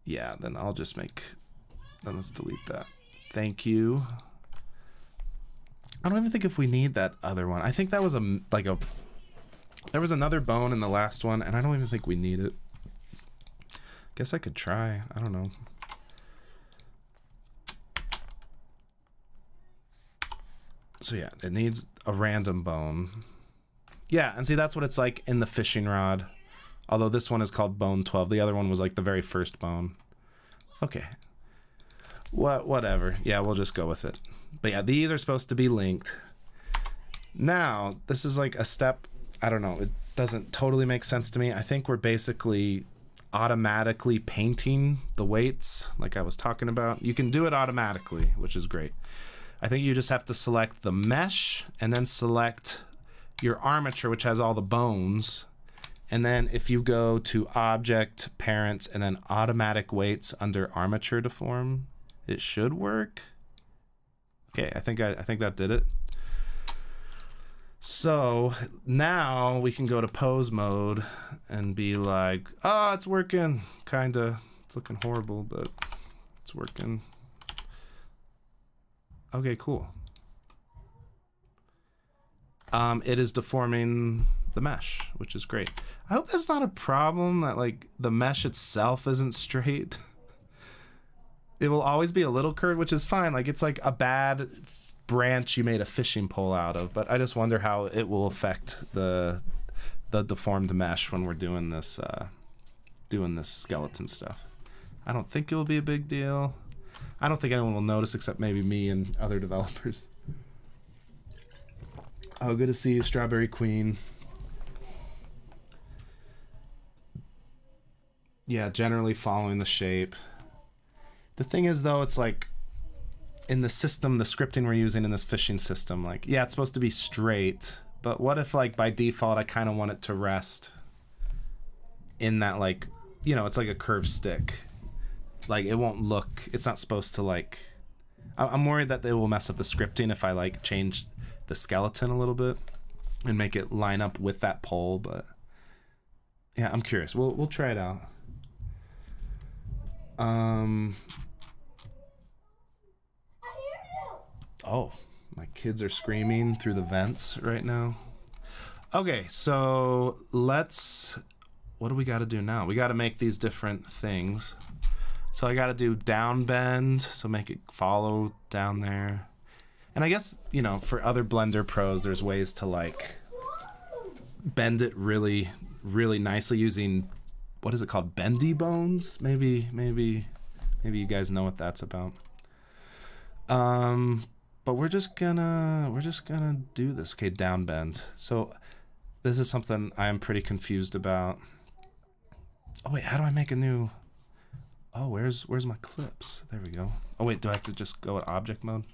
Yeah, then I'll just make... Then let's delete that. Thank you. I don't even think if we need that other one. I think that was there was another bone in the last one, and I don't even think we need it. Guess I could try. I don't know. So yeah, it needs a random bone. Yeah, and see, that's what it's like in the fishing rod. Although this one is called bone 12. The other one was like the very first bone. Okay. Whatever. Yeah, we'll just go with it. But yeah, these are supposed to be linked. Now, this is like a step... I don't know. It doesn't totally make sense to me. I think we're basically automatically painting the weights like I was talking about. You can do it automatically, which is great. I think you just have to select the mesh and then select your armature, which has all the bones. And then if you go to Object, Parents, and then Automatic Weights under Armature Deform, it should work. Okay, I think that did it. So now we can go to pose mode and be like, oh, it's working. Kinda. It's looking horrible, but it's working. Okay, cool. It is deforming the mesh, which is great. I hope that's not a problem, that like the mesh itself isn't straight. It will always be a little curved, which is fine. Like it's like a bad branch you made a fishing pole out of, but I just wonder how it will affect the deformed mesh when we're doing this skeleton stuff. I don't think it will be a big deal. I don't think anyone will notice except maybe me and other developers. Oh, good to see you, Strawberry Queen. Yeah, generally following the shape. The thing is, though, it's like in the system, the scripting we're using in this fishing system, like, yeah, it's supposed to be straight, but what if, like, by default, I kind of want it to rest in that, like, you know, it's like a curved stick. Like, it won't look, it's not supposed to, like, I'm worried that they will mess up the scripting if I, like, change the skeleton a little bit and make it line up with that pole, but yeah, I'm curious. We'll try it out. Oh, my kids are screaming through the vents right now. Okay, so what do we got to do now? We got to make these different things. So I got to do down bend, so make it follow down there. And I guess, you know, for other Blender pros, there's ways to like bend it really, really nicely using, what is it called? Bendy bones? Maybe you guys know what that's about. But we're just gonna do this. Okay, down bend. So this is something I'm pretty confused about. Oh wait, how do I make a new? Oh, where's my clips? There we go. Oh wait, do I have to just go at object mode?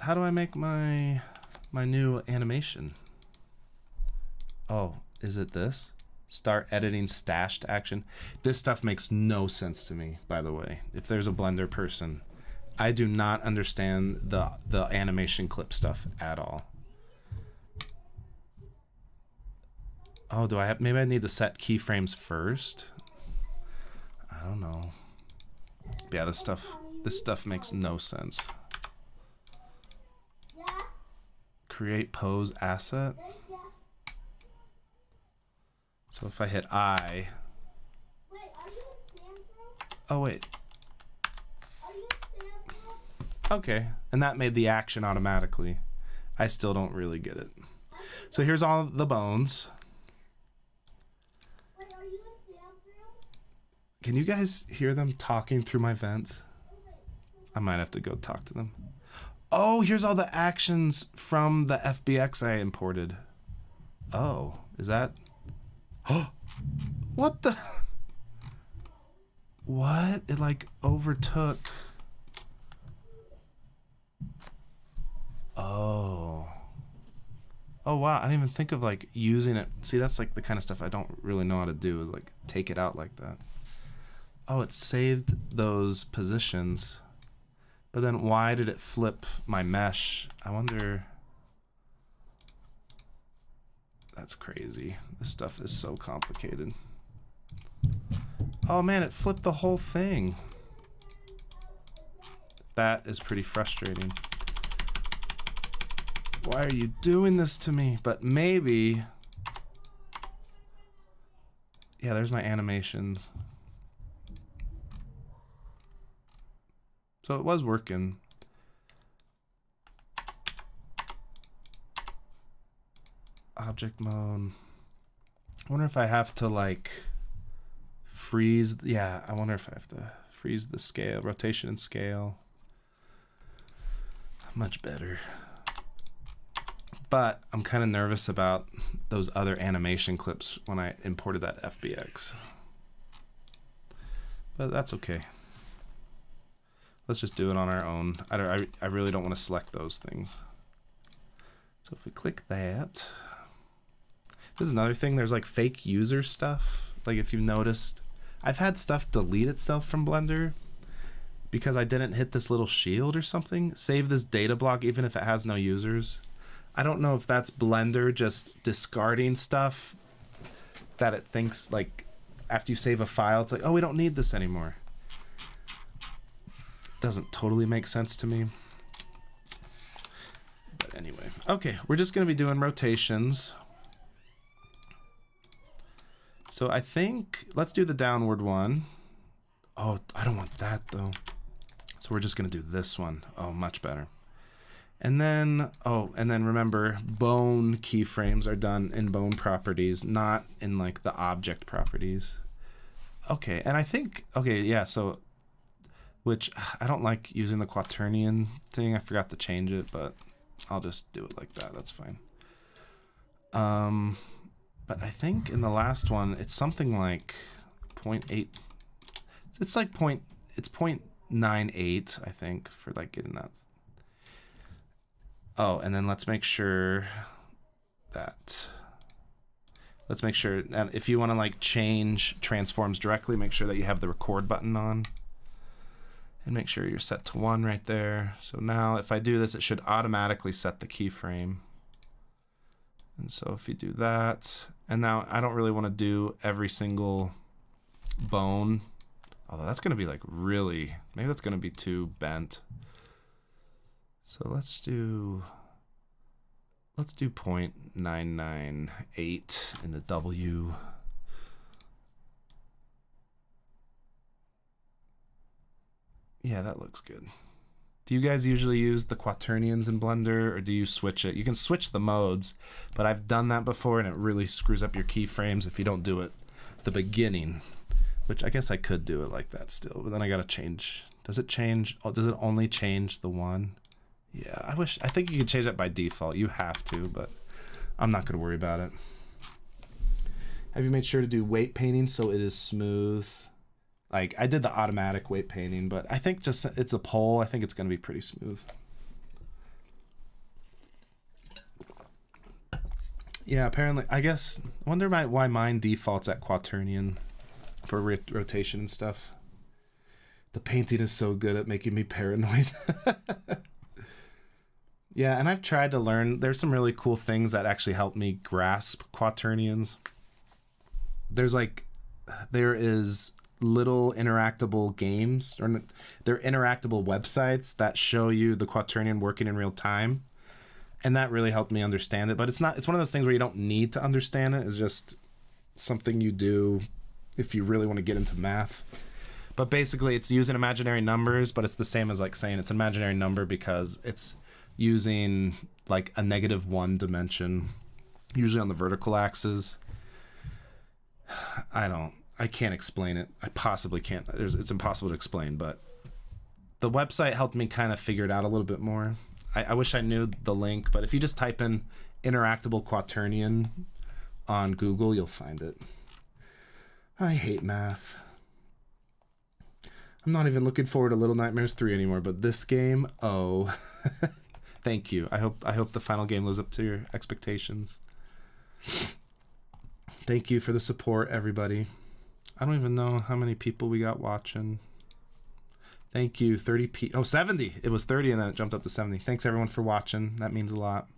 How do I make my new animation? Oh, is it this? Start editing stashed action. This stuff makes no sense to me, by the way. If there's a Blender person, I do not understand the animation clip stuff at all. Oh, do I have, maybe I need to set keyframes first? I don't know. Yeah, this stuff makes no sense. Create pose asset. So if I hit I. Oh wait. Okay, and that made the action automatically. I still don't really get it. So here's all the bones. Can you guys hear them talking through my vents? I might have to go talk to them. Oh, here's all the actions from the FBX I imported. Oh, is that? Oh, what the? What? It like overtook. Oh. Oh wow, I didn't even think of like using it. See, that's like the kind of stuff I don't really know how to do, is like take it out like that. Oh, it saved those positions. But then why did it flip my mesh? I wonder. That's crazy. This stuff is so complicated. Oh man, it flipped the whole thing. That is pretty frustrating. Why are you doing this to me? But maybe. Yeah, there's my animations. So it was working. Object mode. I wonder if I have to like freeze. Yeah, I wonder if I have to freeze the scale, rotation and scale. Much better. But I'm kind of nervous about those other animation clips when I imported that FBX. But that's okay. Let's just do it on our own. I really don't want to select those things. So if we click that, this is another thing. There's like fake user stuff. Like if you've noticed, I've had stuff delete itself from Blender because I didn't hit this little shield or something. Save this data block even if it has no users. I don't know if that's Blender just discarding stuff that it thinks like after you save a file, it's like, oh, we don't need this anymore. Doesn't totally make sense to me. But anyway, okay, we're just going to be doing rotations. So I think, let's do the downward one. Oh, I don't want that though. So we're just going to do this one. Oh, much better. And then, oh, and then remember, bone keyframes are done in bone properties, not in like the object properties. Okay, and I think, okay, yeah, so, which I don't like using the quaternion thing. I forgot to change it, but I'll just do it like that. That's fine. But I think in the last one, it's something like 0.8. It's like it's 0.98, I think, for like getting that. Oh, and then let's make sure that, let's make sure, and if you want to like change transforms directly, make sure that you have the record button on. And make sure you're set to 1 right there. So now if I do this, it should automatically set the keyframe. And so if you do that, and now I don't really want to do every single bone, although that's going to be like really, maybe that's going to be too bent. So let's do 0.998 in the W. Yeah, that looks good. Do you guys usually use the quaternions in Blender, or do you switch it? You can switch the modes, but I've done that before and it really screws up your keyframes if you don't do it at the beginning, which I guess I could do it like that still, but then I gotta change Does it change? Does it only change the one? Yeah, I think you could change that by default. You have to, but I'm not going to worry about it. Have you made sure to do weight painting so it is smooth? Like, I did the automatic weight painting, but I think just it's a poll. I think it's going to be pretty smooth. Yeah, apparently, I guess, I wonder why mine defaults at quaternion for rotation and stuff. The painting is so good at making me paranoid. Yeah, and I've tried to learn. There's some really cool things that actually help me grasp quaternions. There is little interactable games, or they're interactable websites that show you the quaternion working in real time. And that really helped me understand it. But it's one of those things where you don't need to understand it. It's just something you do if you really want to get into math. But basically, it's using imaginary numbers, but it's the same as like saying it's an imaginary number because it's using like a -1 dimension, usually on the vertical axis. I can't explain it. I possibly can't. It's impossible to explain, but the website helped me kind of figure it out a little bit more. I wish I knew the link, but if you just type in interactable quaternion on Google, you'll find it. I hate math. I'm not even looking forward to Little Nightmares 3 anymore, but this game, oh. Thank you. I hope the final game lives up to your expectations. Thank you for the support, everybody. I don't even know how many people we got watching. Thank you. 70. It was 30 and then it jumped up to 70. Thanks everyone for watching. That means a lot.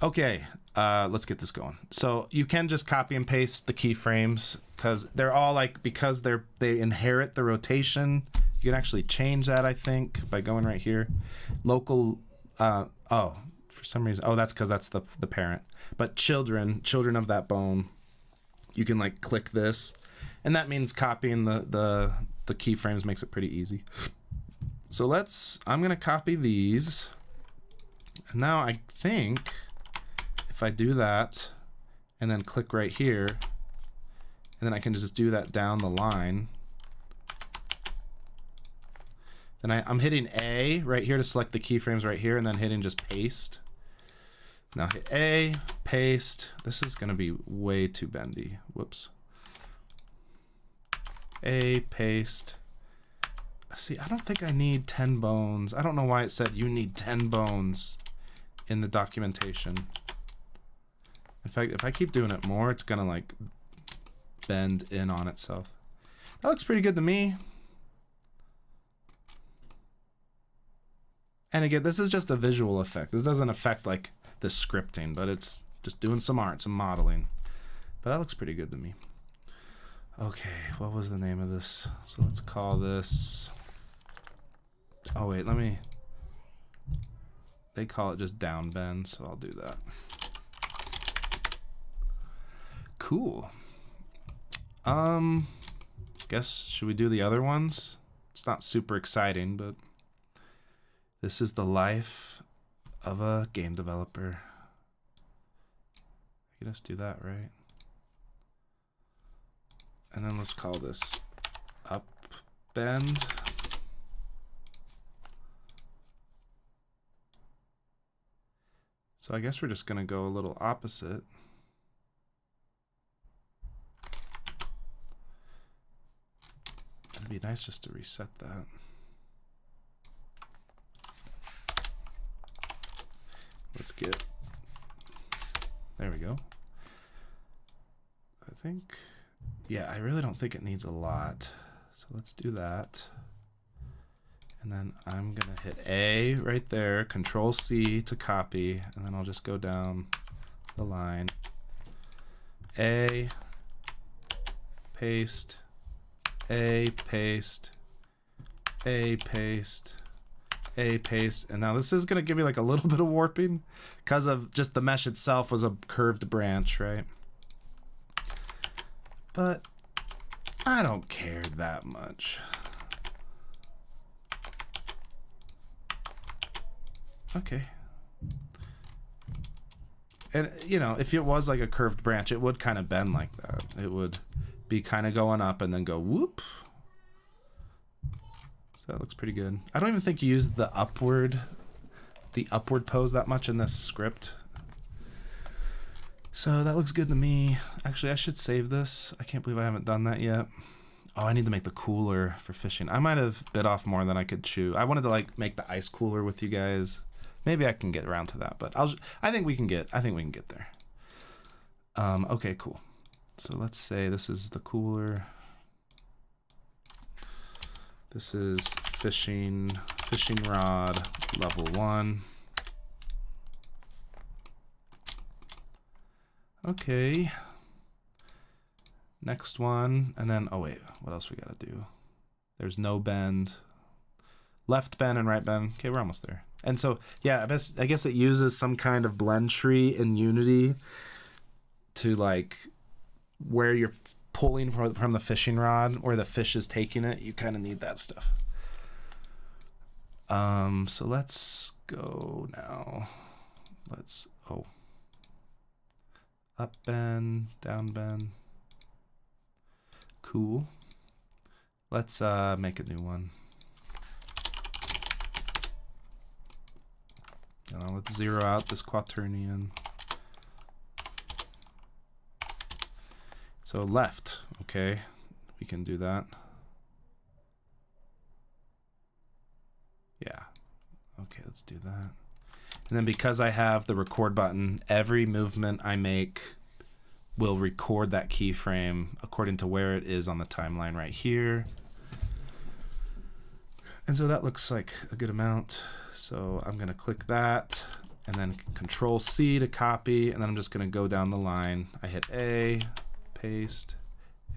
Okay, let's get this going. So you can just copy and paste the keyframes because they're all because they inherit the rotation. You can actually change that, I think, by going right here. Local, for some reason, that's because that's the parent. But children of that bone, you can like click this, and that means copying the keyframes makes it pretty easy. So I'm gonna copy these, and now I think if I do that and then click right here, and then I can just do that down the line. Then I'm hitting A right here to select the keyframes right here, and then hitting just paste. Now hit A, paste. This is gonna be way too bendy. Whoops. A, paste. See, I don't think I need 10 bones. I don't know why it said you need 10 bones in the documentation. In fact, if I keep doing it more, it's gonna like bend in on itself. That looks pretty good to me. And again, this is just a visual effect. This doesn't affect like the scripting, but it's just doing some art, some modeling. But that looks pretty good to me. Okay, what was the name of this? So let's call this... Oh wait, they call it just down bend, so I'll do that. Cool. Guess, should we do the other ones? It's not super exciting, but this is the life of a game developer. I can just do that, right? And then let's call this up bend. So I guess we're just gonna go a little opposite. It'd be nice just to reset that. Let's get, there we go. I think, yeah, I really don't think it needs a lot. So let's do that. And then I'm gonna hit A right there, Control C to copy, and then I'll just go down the line. A, paste, A, paste, A, paste, A, paste. And now this is gonna give me like a little bit of warping because of just the mesh itself was a curved branch, right? But I don't care that much. Okay. And, you know, if it was like a curved branch, it would kind of bend like that. It would be kind of going up and then go whoop. So that looks pretty good. I don't even think you used the upward pose that much in this script. So that looks good to me. Actually, I should save this. I can't believe I haven't done that yet. Oh, I need to make the cooler for fishing. I might have bit off more than I could chew. I wanted to like make the ice cooler with you guys. Maybe I can get around to that, but I think we can get there. Okay, cool. So let's say this is the cooler. This is fishing rod level 1. Okay. Next one, and then, oh wait, what else we gotta do? There's no bend. Left bend and right bend. Okay, we're almost there. And so, yeah, I guess it uses some kind of blend tree in Unity to like where you're pulling from the fishing rod or the fish is taking it. You kind of need that stuff. So let's go now. Up bend, down bend. Cool. Let's make a new one. Let's zero out this quaternion. So left, okay, we can do that. Yeah, okay, let's do that. And then because I have the record button, every movement I make will record that keyframe according to where it is on the timeline right here. And so that looks like a good amount. So I'm gonna click that and then Control C to copy, and then I'm just gonna go down the line. I hit A, paste,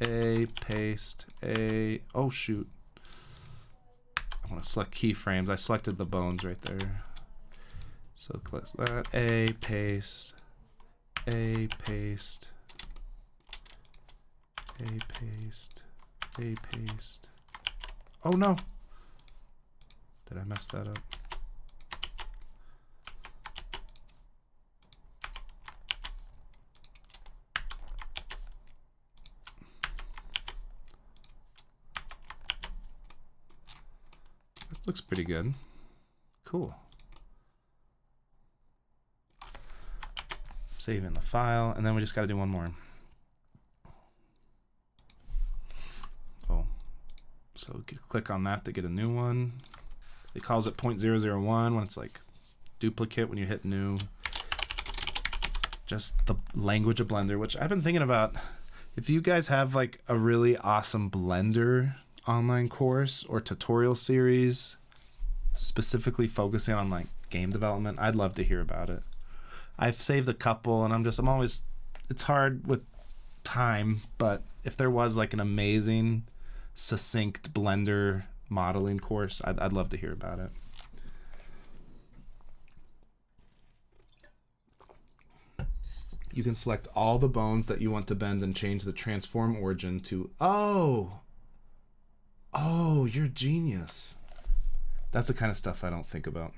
A, paste, A. Oh shoot. I wanna select keyframes. I selected the bones right there. So click that, A, paste, A, paste, A, paste, A, paste. Oh no! Did I mess that up? This looks pretty good. Cool. Saving the file, and then we just got to do one more. Oh, so click on that to get a new one. It calls it 0.001 when it's like duplicate when you hit new. Just the language of Blender, which I've been thinking about. If you guys have like a really awesome Blender online course or tutorial series specifically focusing on like game development, I'd love to hear about it. I've saved a couple, and I'm always, it's hard with time, but if there was like an amazing, succinct Blender modeling course, I'd love to hear about it. You can select all the bones that you want to bend and change the transform origin to, oh, you're a genius. That's the kind of stuff I don't think about.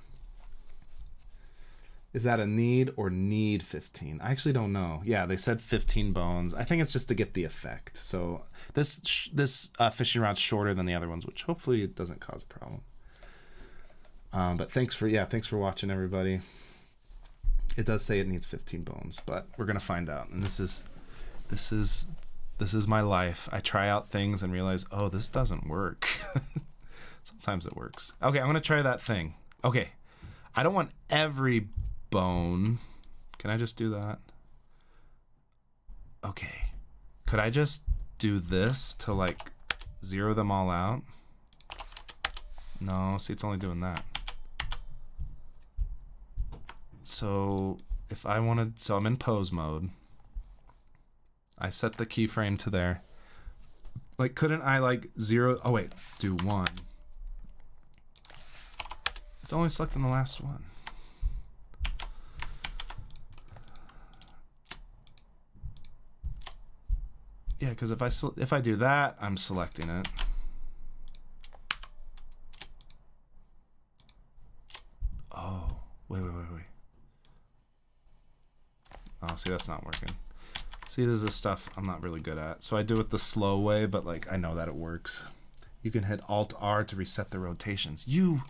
Is that a need or need 15? I actually don't know. Yeah, they said 15 bones. I think it's just to get the effect. So this fishing rod's shorter than the other ones, which hopefully it doesn't cause a problem. But thanks for watching, everybody. It does say it needs 15 bones, but we're gonna find out. And this is my life. I try out things and realize, oh, this doesn't work. Sometimes it works. Okay, I'm gonna try that thing. Okay, I don't want every bone. Can I just do that? Okay, could I just do this to like zero them all out? No, see, it's only doing that. So if I wanted, so I'm in pose mode. I set the keyframe to there. Like, couldn't I like zero? Oh wait, do one. It's only selecting the last one. Yeah, because if I do that, I'm selecting it. Oh, wait. Oh, see, that's not working. See, this is stuff I'm not really good at. So I do it the slow way, but like I know that it works. You can hit Alt-R to reset the rotations. You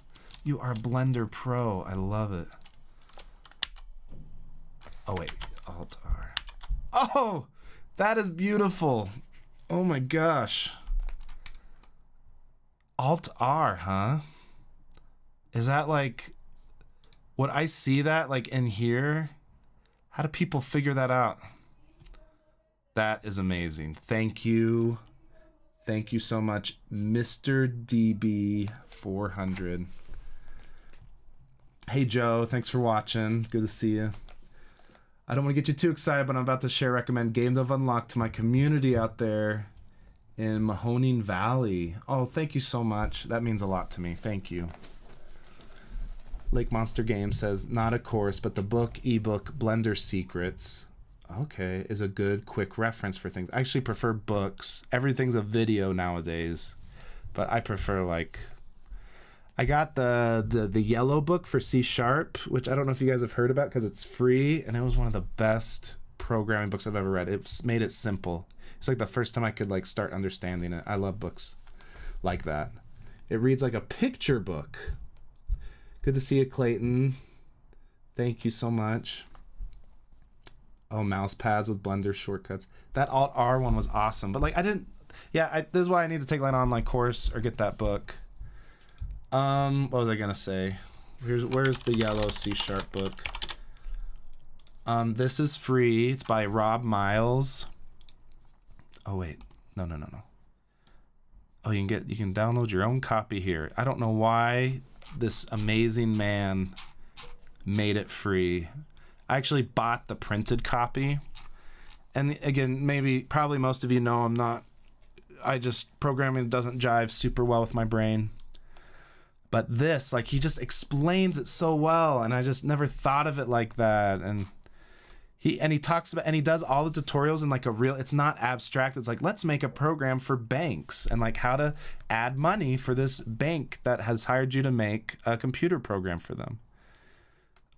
are a Blender pro. I love it. Oh, wait. Alt-R. Oh, that is beautiful. Oh, my gosh. Alt-R, huh? Is that like... Would I see that like in here? How do people figure that out? That is amazing. Thank you. Thank you so much, Mr. DB400. Hey, Joe. Thanks for watching. Good to see you. I don't want to get you too excited, but I'm about to recommend Game Dev Unlocked to my community out there in Mahoning Valley. Oh, thank you so much. That means a lot to me. Thank you. Lake Monster Games says, not a course, but the book, ebook, Blender Secrets. Okay, is a good, quick reference for things. I actually prefer books. Everything's a video nowadays, but I prefer like... I got the yellow book for C#, which I don't know if you guys have heard about because it's free, and it was one of the best programming books I've ever read. It's made it simple. It's like the first time I could like start understanding it. I love books like that. It reads like a picture book. Good to see you, Clayton. Thank you so much. Oh, mouse pads with Blender shortcuts. That Alt-R one was awesome. But like I didn't... Yeah, this is why I need to take like an online course or get that book. What was I going to say? Where's the yellow C# book? This is free. It's by Rob Miles. Oh, wait. No. Oh, you can download your own copy here. I don't know why this amazing man made it free. I actually bought the printed copy. And again, probably most of you know programming doesn't jive super well with my brain. But this, like, he just explains it so well, and I just never thought of it like that. And he talks about, and he does all the tutorials in like it's not abstract. It's like, let's make a program for banks and like how to add money for this bank that has hired you to make a computer program for them.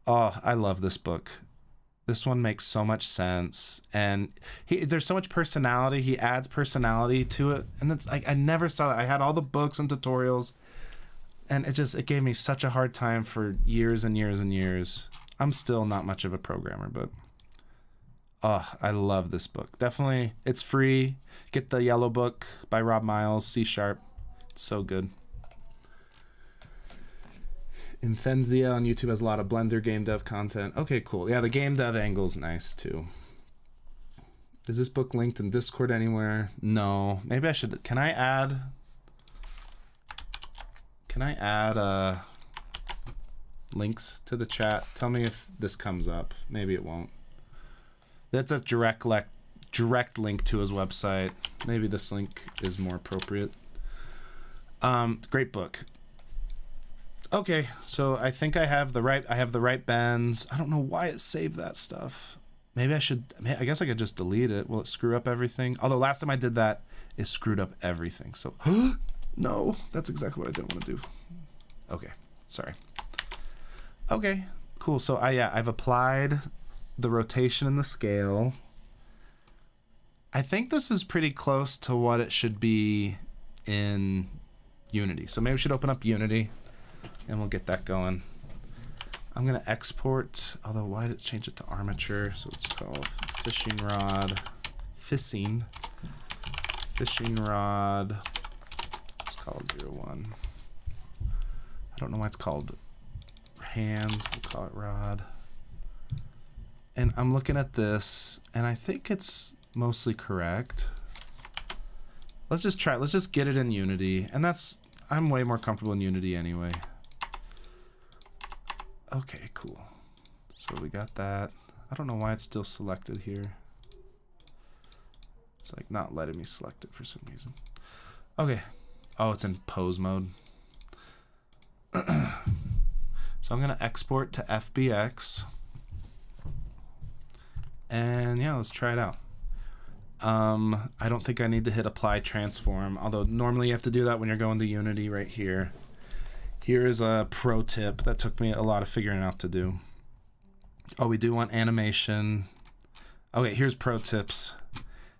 Oh, I love this book. This one makes so much sense, and there's so much personality. He adds personality to it, and it's like I never saw it. I had all the books and tutorials, and it gave me such a hard time for years and years and years. I'm still not much of a programmer, but oh, I love this book. Definitely, it's free. Get the yellow book by Rob Miles, C#. It's so good. Infenzia on YouTube has a lot of Blender game dev content. Okay, cool. Yeah, the game dev angle's nice too. Is this book linked in Discord anywhere? No. Maybe I should... Can I add links to the chat? Tell me if this comes up. Maybe it won't. That's a direct link to his website. Maybe this link is more appropriate. Great book. Okay, so I think I have the right bends. I don't know why it saved that stuff. Maybe I guess I could just delete it. Will it screw up everything? Although last time I did that, it screwed up everything. So, no, that's exactly what I didn't want to do. Okay, sorry. Okay, cool. So I've applied the rotation and the scale. I think this is pretty close to what it should be in Unity. So maybe we should open up Unity. And we'll get that going. I'm going to export, although why did it change it to armature? So it's called fishing rod. Fishing rod. Let's call it 01. I don't know why it's called hand. We'll call it rod. And I'm looking at this, and I think it's mostly correct. Let's just try it. Let's just get it in Unity. And I'm way more comfortable in Unity anyway. Okay, cool. So we got that. I don't know why it's still selected here. It's like not letting me select it for some reason. Okay. Oh, it's in pose mode. So I'm going to export to FBX. And yeah, let's try it out. I don't think I need to hit apply transform, although normally you have to do that when you're going to Unity right here. Here is a pro tip that took me a lot of figuring out to do. Oh, we do want animation. Okay, here's pro tips.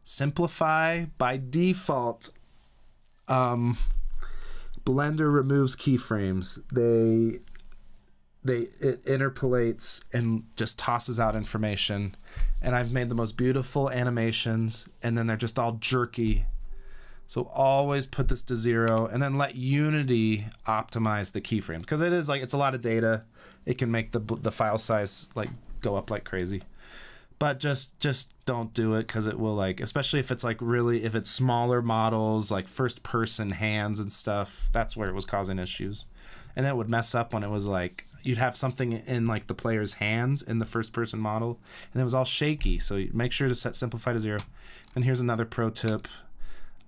Simplify by default. Blender removes keyframes. It interpolates and just tosses out information. And I've made the most beautiful animations, and then they're just all jerky. So always put this to 0, and then let Unity optimize the keyframes, because it is like, it's a lot of data. It can make the file size like go up like crazy. But just don't do it, because it will, like, especially if it's like really, if it's smaller models, like first person hands and stuff, that's where it was causing issues. And that would mess up when it was like, you'd have something in like the player's hands in the first person model, and it was all shaky. So make sure to set simplify to 0. And here's another pro tip.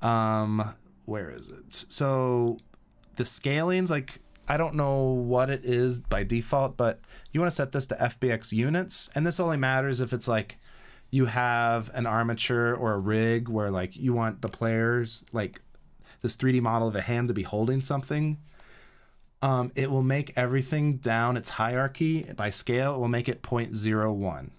Where is it? So the scaling's like, I don't know what it is by default, but you want to set this to FBX units. And this only matters if it's like you have an armature or a rig where like you want the players, like this 3D model of a hand, to be holding something. It will make everything down its hierarchy by scale. It will make it 0.01,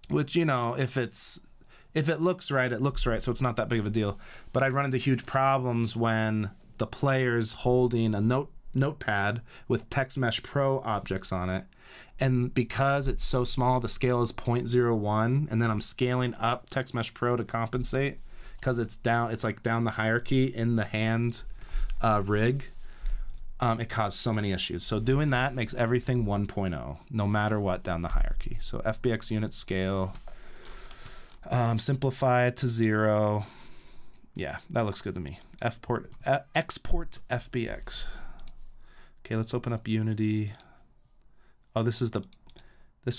which, you know, if it looks right, it looks right. So it's not that big of a deal. But I run into huge problems when the player's holding a notepad with TextMesh Pro objects on it. And because it's so small, the scale is 0.01. And then I'm scaling up TextMesh Pro to compensate, because it's like down the hierarchy in the hand rig. It caused so many issues. So doing that makes everything 1.0, no matter what, down the hierarchy. So FBX unit scale, simplify it to 0. Yeah, that looks good to me. Export FBX. Okay, let's open up Unity. Oh, this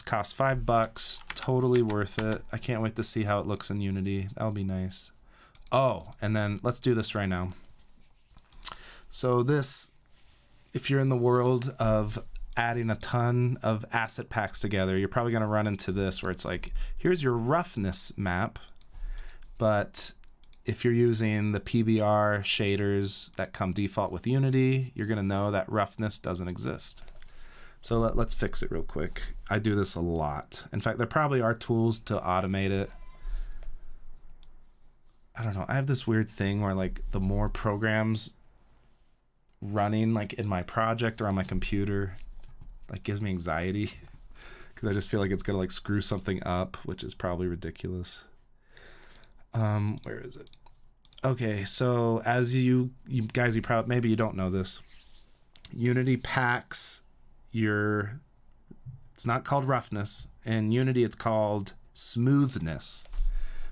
costs $5. Totally worth it. I can't wait to see how it looks in Unity. That'll be nice. Oh, and then let's do this right now. So this, if you're in the world of adding a ton of asset packs together, you're probably going to run into this where it's like, here's your roughness map. But if you're using the PBR shaders that come default with Unity, you're going to know that roughness doesn't exist. So let's fix it real quick. I do this a lot. In fact, there probably are tools to automate it. I don't know. I have this weird thing where like the more programs running like in my project or on my computer, like gives me anxiety, because I just feel like it's gonna like screw something up, which is probably ridiculous. Where is it? Okay, so as you guys, probably, maybe you don't know this, Unity packs it's not called roughness. In Unity, it's called smoothness,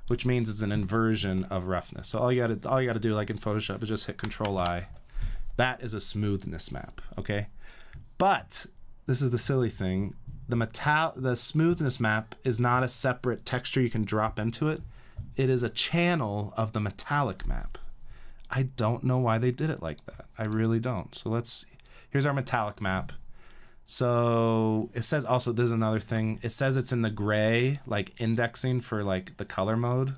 which means it's an inversion of roughness. So all you gotta do, like in Photoshop, is just hit Control-I. That is a smoothness map, okay? But this is the silly thing. The smoothness map is not a separate texture you can drop into it. It is a channel of the metallic map. I don't know why they did it like that. I really don't. So here's our metallic map. So it says also, there's another thing. It says it's in the gray, like indexing for like the color mode.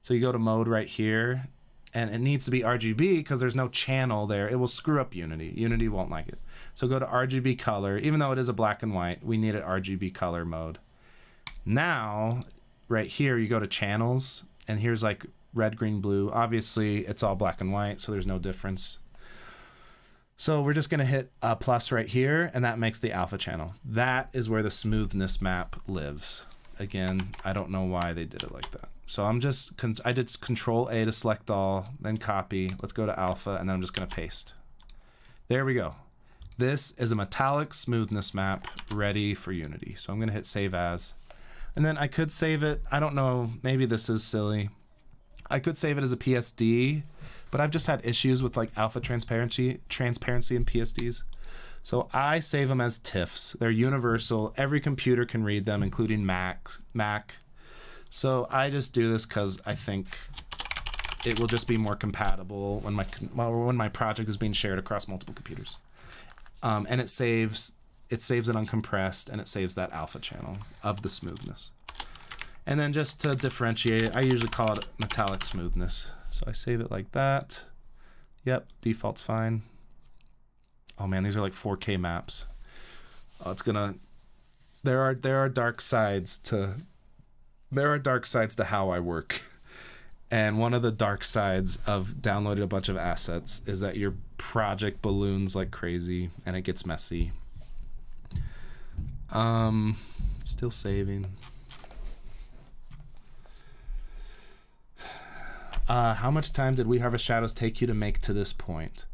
So you go to mode right here, and it needs to be RGB because there's no channel there. It will screw up Unity. Unity won't like it. So go to RGB color. Even though it is a black and white, we need an RGB color mode. Now, right here, you go to channels, and here's like red, green, blue. Obviously, it's all black and white, so there's no difference. So we're just going to hit a plus right here, and that makes the alpha channel. That is where the smoothness map lives. Again, I don't know why they did it like that. So I did Control-A to select all, then copy. Let's go to alpha, and then I'm just going to paste. There we go. This is a metallic smoothness map ready for Unity. So I'm going to hit Save As. And then I could save it. I don't know. Maybe this is silly. I could save it as a PSD, but I've just had issues with like alpha transparency in PSDs. So I save them as TIFFs. They're universal. Every computer can read them, including Mac. So I just do this because I think it will just be more compatible when my project is being shared across multiple computers. And it saves it uncompressed, and it saves that alpha channel of the smoothness. And then just to differentiate it, I usually call it metallic smoothness. So I save it like that. Yep, default's fine. Oh man, these are like 4K maps. Oh, there are dark sides to how I work. And one of the dark sides of downloading a bunch of assets is that you're project balloons like crazy and it gets messy. Still saving. How much time did We Harvest Shadows take you to make to this point?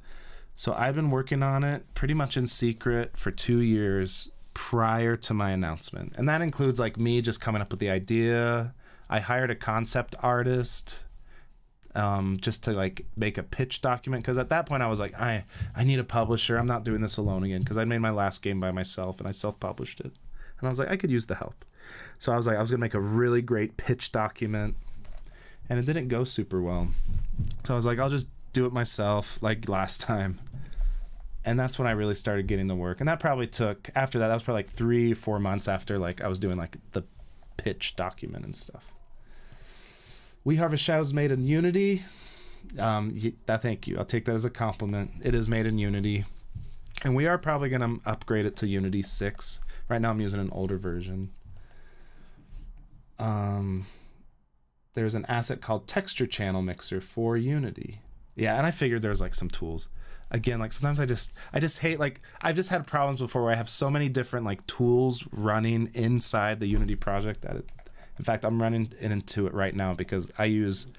So I've been working on it pretty much in secret for 2 years prior to my announcement. And that includes like me just coming up with the idea. I hired a concept artist just to like make a pitch document. Because at that point I was like, I need a publisher. I'm not doing this alone again. Because I made my last game by myself and I self-published it. And I was like, I could use the help. So I was like, I was going to make a really great pitch document. And it didn't go super well. So I was like, I'll just do it myself like last time. And that's when I really started getting the work. And that probably took, after that, that was probably like 3-4 months after like I was doing like the pitch document and stuff. We Harvest Shadows made in Unity. Thank you. I'll take that as a compliment. It is made in Unity. And we are probably going to upgrade it to Unity 6. Right now I'm using an older version. There's an asset called Texture Channel Mixer for Unity. Yeah, and I figured there's like some tools. Again, like sometimes I just hate, like I've just had problems before where I have so many different like tools running inside the Unity project that in fact I'm running into it right now because I use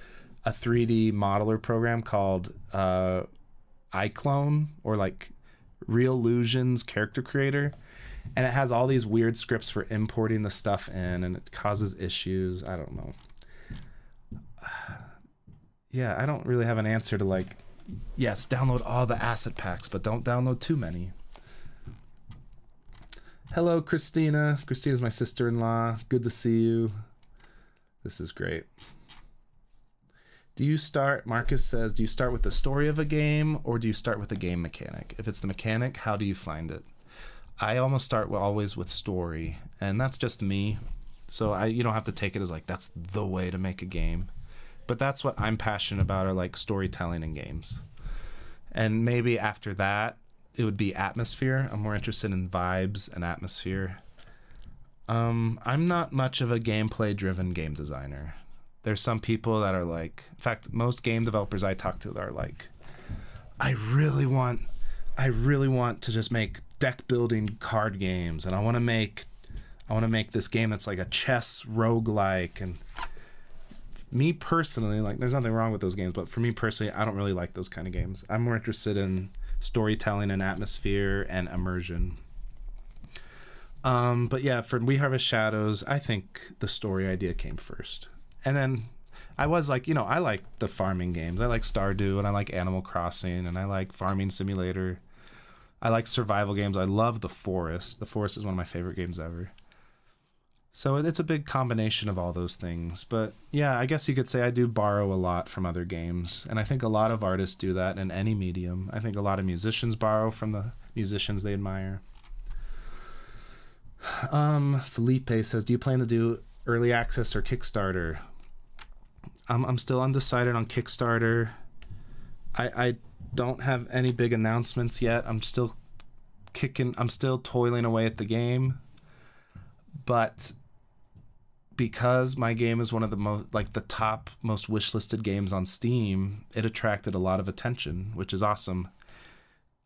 a 3D modeler program called iClone or like Reallusion's Character Creator, and it has all these weird scripts for importing the stuff in, and it causes issues. I don't know. Yeah, I don't really have an answer to like, yes, download all the asset packs, but don't download too many. Hello, Christina. Christina's my sister-in-law. Good to see you. This is great. Marcus says, do you start with the story of a game or do you start with the game mechanic? If it's the mechanic, how do you find it? I almost start always with story, and that's just me. So you don't have to take it as like, that's the way to make a game. But that's what I'm passionate about, are like storytelling in games. And maybe after that, it would be atmosphere. I'm more interested in vibes and atmosphere. I'm not much of a gameplay-driven game designer. There's some people that are like, in fact, most game developers I talk to are like, I really want to just make deck-building card games, and I want to make this game that's like a chess roguelike. And me personally, like, there's nothing wrong with those games, but for me personally, I don't really like those kind of games. I'm more interested in storytelling and atmosphere and immersion. But yeah, for We Harvest Shadows, I think the story idea came first. And then I was like, I like the farming games. I like Stardew, and I like Animal Crossing, and I like Farming Simulator. I like survival games. I love The Forest. The Forest is one of my favorite games ever. So it's a big combination of all those things. But yeah, I guess you could say I do borrow a lot from other games. And I think a lot of artists do that in any medium. I think a lot of musicians borrow from the musicians they admire. Felipe says, do you plan to do early access or Kickstarter? I'm still undecided on Kickstarter. I don't have any big announcements yet. I'm still toiling away at the game. But because my game is one of the top most wishlisted games on Steam, it attracted a lot of attention, which is awesome.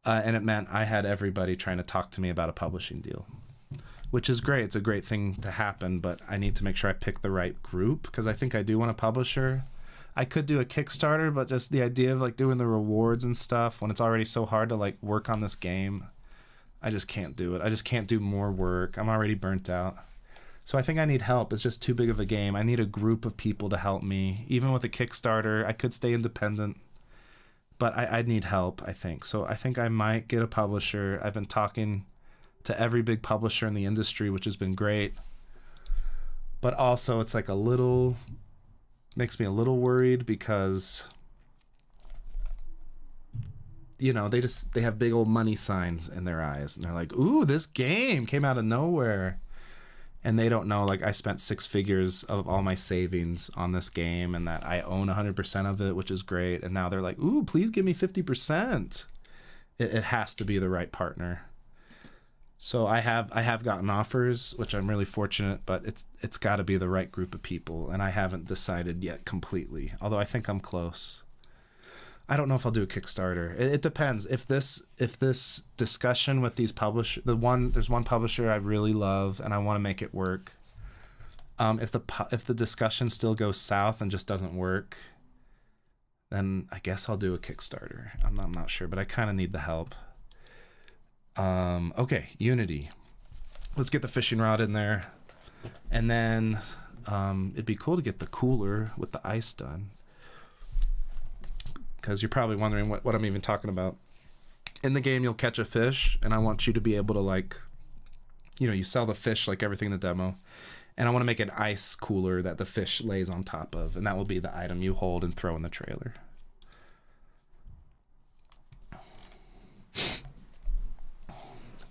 And it meant I had everybody trying to talk to me about a publishing deal, which is great. It's a great thing to happen, but I need to make sure I pick the right group, because I think I do want a publisher. I could do a Kickstarter, but just the idea of like doing the rewards and stuff when it's already so hard to like work on this game, I just can't do it. I just can't do more work. I'm already burnt out. So I think I need help. It's just too big of a game. I need a group of people to help me. Even with a Kickstarter, I could stay independent, but I'd need help, I think. So I think I might get a publisher. I've been talking to every big publisher in the industry, which has been great. But also it's like makes me a little worried because, they have big old money signs in their eyes, and they're like, ooh, this game came out of nowhere. And they don't know, like, I spent 6 figures of all my savings on this game, and that I own 100% of it, which is great. And now they're like, ooh, please give me 50%. It has to be the right partner. So I have gotten offers, which I'm really fortunate, but it's got to be the right group of people, and I haven't decided yet completely, although I think I'm close. I don't know if I'll do a Kickstarter. It depends. If this discussion with these there's one publisher I really love and I want to make it work. If the discussion still goes south and just doesn't work, then I guess I'll do a Kickstarter. I'm not sure, but I kind of need the help. Okay, Unity. Let's get the fishing rod in there, and then it'd be cool to get the cooler with the ice done. Because you're probably wondering what I'm even talking about. In the game, you'll catch a fish, and I want you to be able to, like, you sell the fish like everything in the demo. And I want to make an ice cooler that the fish lays on top of, and that will be the item you hold and throw in the trailer.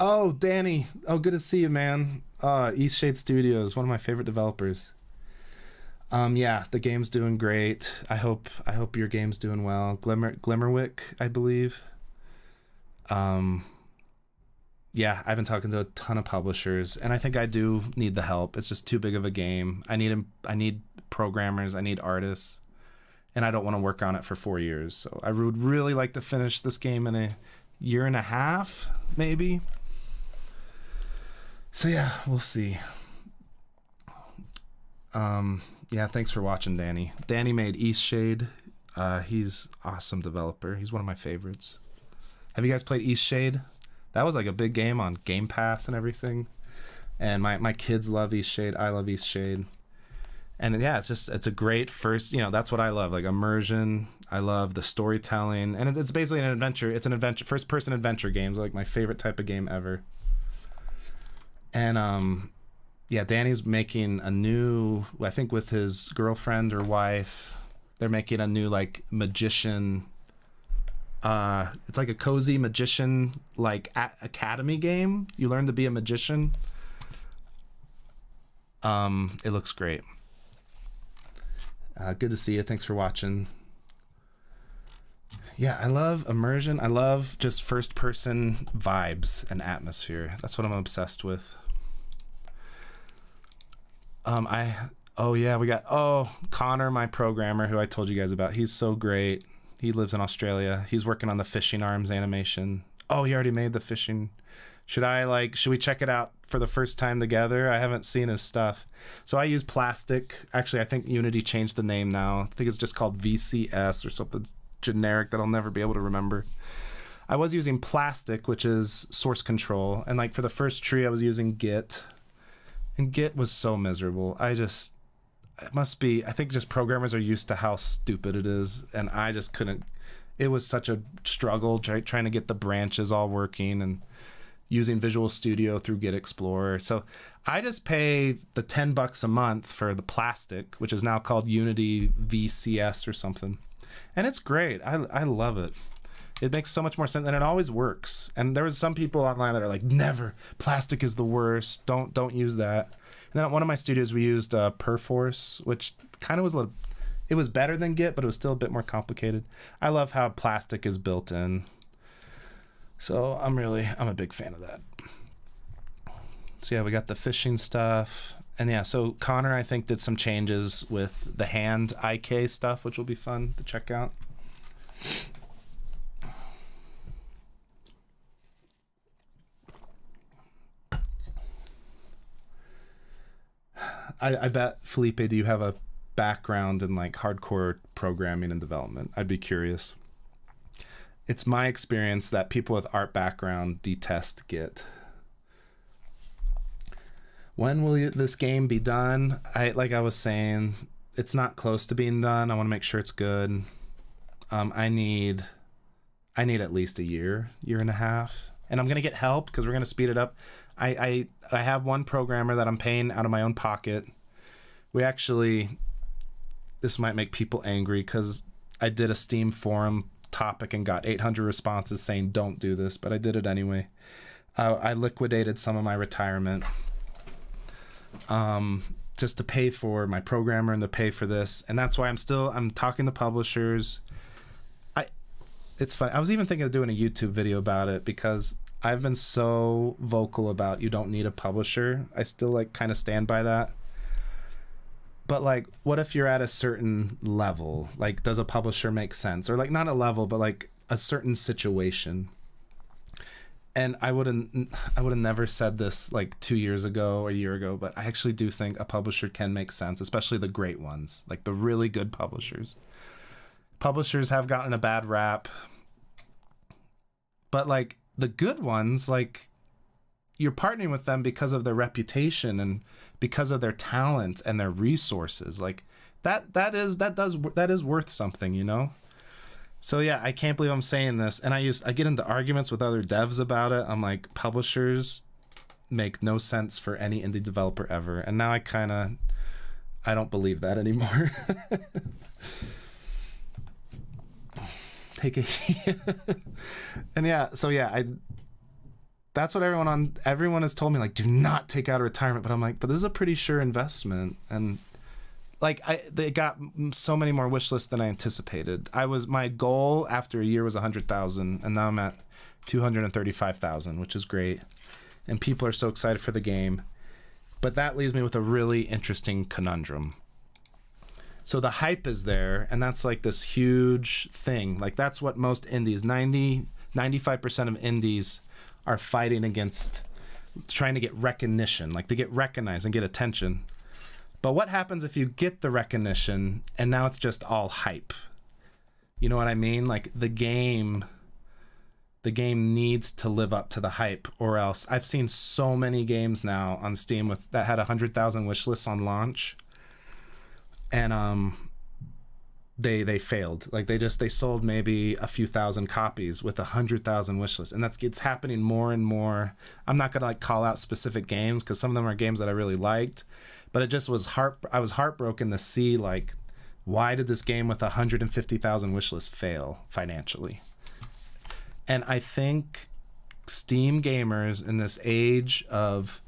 Oh, Danny. Oh, good to see you, man. East Shade Studios, one of my favorite developers. Yeah, the game's doing great. I hope your game's doing well. Glimmerwick, I believe. Yeah, I've been talking to a ton of publishers, and I think I do need the help. It's just too big of a game. I need programmers, I need artists, and I don't want to work on it for 4 years. So I would really like to finish this game in a year and a half, maybe. So yeah, we'll see. Yeah, thanks for watching, Danny. Danny made East Shade. He's awesome developer. He's one of my favorites. Have you guys played East Shade? That was like a big game on Game Pass and everything. And my kids love East Shade. I love East Shade. And yeah, it's a great first, that's what I love, like immersion. I love the storytelling. And it's basically an adventure. It's an adventure, first person adventure games, like my favorite type of game ever. And yeah, Danny's making a new, I think with his girlfriend or wife, they're making a new like magician. It's like a cozy magician like academy game. You learn to be a magician. It looks great. Good to see you. Thanks for watching. Yeah, I love immersion. I love just first person vibes and atmosphere. That's what I'm obsessed with. We got Connor, my programmer, who I told you guys about. He's so great. He lives in Australia. He's working on the fishing arms animation. Oh, he already made the fishing. Should we check it out for the first time together? I haven't seen his stuff. So I use plastic. Actually, I think Unity changed the name now. I think it's just called VCS or something generic that I'll never be able to remember. I was using plastic, which is source control. And like for the first tree, I was using Git. And Git was so miserable. I think just programmers are used to how stupid it is. And I just couldn't. It was such a struggle trying to get the branches all working and using Visual Studio through Git Explorer. So I just pay the $10 a month for the plastic, which is now called Unity VCS or something. And it's great. I love it. It makes so much more sense, and it always works. And there was some people online that are like, never, plastic is the worst. Don't use that. And then at one of my studios, we used Perforce, which kind of it was better than Git, but it was still a bit more complicated. I love how plastic is built in. So I'm a big fan of that. So yeah, we got the fishing stuff. And yeah, so Connor, I think, did some changes with the hand IK stuff, which will be fun to check out. I bet, Felipe, do you have a background in like hardcore programming and development? I'd be curious. It's my experience that people with art background detest Git. When will this game be done? Like I was saying, it's not close to being done. I want to make sure it's good. I need at least a year and a half. And I'm gonna get help because we're gonna speed it up. I have one programmer that I'm paying out of my own pocket. This might make people angry because I did a Steam forum topic and got 800 responses saying don't do this, but I did it anyway. I liquidated some of my retirement just to pay for my programmer and to pay for this, and that's why I'm talking to publishers. It's fun. I was even thinking of doing a YouTube video about it because I've been so vocal about you don't need a publisher. I still kind of stand by that. But like, what if you're at a certain level? Like, does a publisher make sense? Or like, not a level, but like a certain situation. And I would have never said this like 2 years ago or a year ago, but I actually do think a publisher can make sense, especially the great ones, like the really good publishers. Publishers have gotten a bad rap, but like the good ones, like, you're partnering with them because of their reputation and because of their talent and their resources. Like that is worth something, you know? So yeah, I can't believe I'm saying this. And I get into arguments with other devs about it. I'm like, publishers make no sense for any indie developer ever. And now I don't believe that anymore. Take a and yeah, so yeah, that's what everyone has told me, like, do not take out a retirement. But I'm like, but this is a pretty sure investment. And like, they got so many more wish lists than I anticipated. My goal after a year was 100,000, and now I'm at 235,000, which is great. And people are so excited for the game. But that leaves me with a really interesting conundrum. So the hype is there, and that's like this huge thing. Like, that's what most indies, 95% of indies are fighting against, trying to get recognition, like to get recognized and get attention. But what happens if you get the recognition and now it's just all hype? You know what I mean? Like the game needs to live up to the hype, or else. I've seen so many games now on Steam that had 100,000 wish lists on launch, and they failed. Like they sold maybe a few thousand copies with 100,000 wish lists, and it's happening more and more. I'm not gonna like call out specific games because some of them are games that I really liked, but it just was I was heartbroken to see, like, why did this game with 150,000 wish lists fail financially? And I think Steam gamers in this age of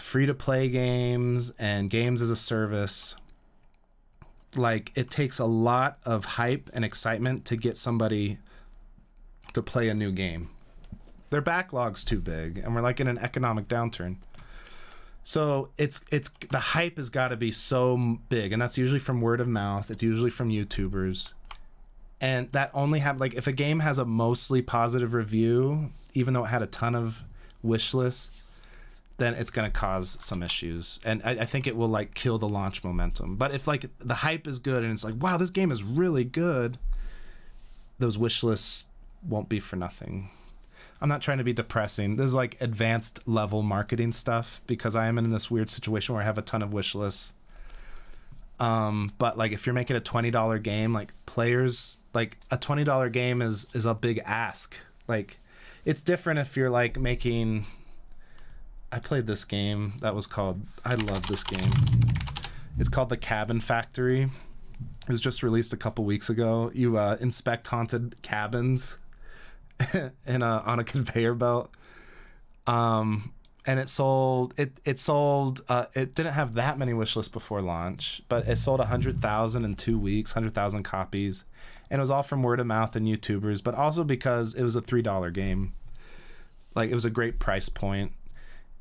free-to-play games and games as a service, like, it takes a lot of hype and excitement to get somebody to play a new game. Their backlog's too big, and we're like in an economic downturn. So it's the hype has got to be so big, and that's usually from word of mouth. It's usually from YouTubers. And that only have, like, if a game has a mostly positive review, even though it had a ton of wish lists, then it's going to cause some issues. And I think it will, like, kill the launch momentum. But if, like, the hype is good and it's like, wow, this game is really good, those wish lists won't be for nothing. I'm not trying to be depressing. This is, like, advanced level marketing stuff because I am in this weird situation where I have a ton of wish lists. But, like, if you're making a $20 game, like, players, like, a $20 game is a big ask. Like, it's different if you're, like, making... I played this game that was called... I love this game. It's called The Cabin Factory. It was just released a couple weeks ago. You inspect haunted cabins on a conveyor belt. And it sold... It didn't have that many wish lists before launch, but it sold 100,000 in 2 weeks, 100,000 copies. And it was all from word of mouth and YouTubers, but also because it was a $3 game. Like, it was a great price point.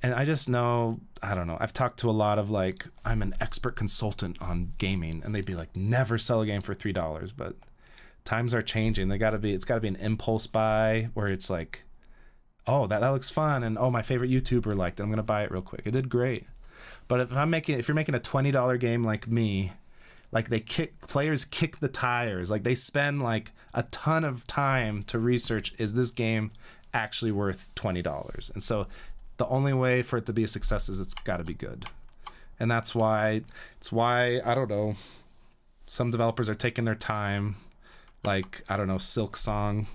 And I just know, I don't know, I've talked to a lot of, like, I'm an expert consultant on gaming, and they'd be like, never sell a game for $3. But times are changing. It's got to be an impulse buy where it's like, oh, that looks fun, and oh, my favorite YouTuber liked it, I'm gonna buy it real quick. It did great. But if you're making a $20 game like me, like, players kick the tires. Like, they spend, like, a ton of time to research, is this game actually worth $20? And so the only way for it to be a success is it's got to be good. And it's why, I don't know, some developers are taking their time. Like, I don't know, Silk Song,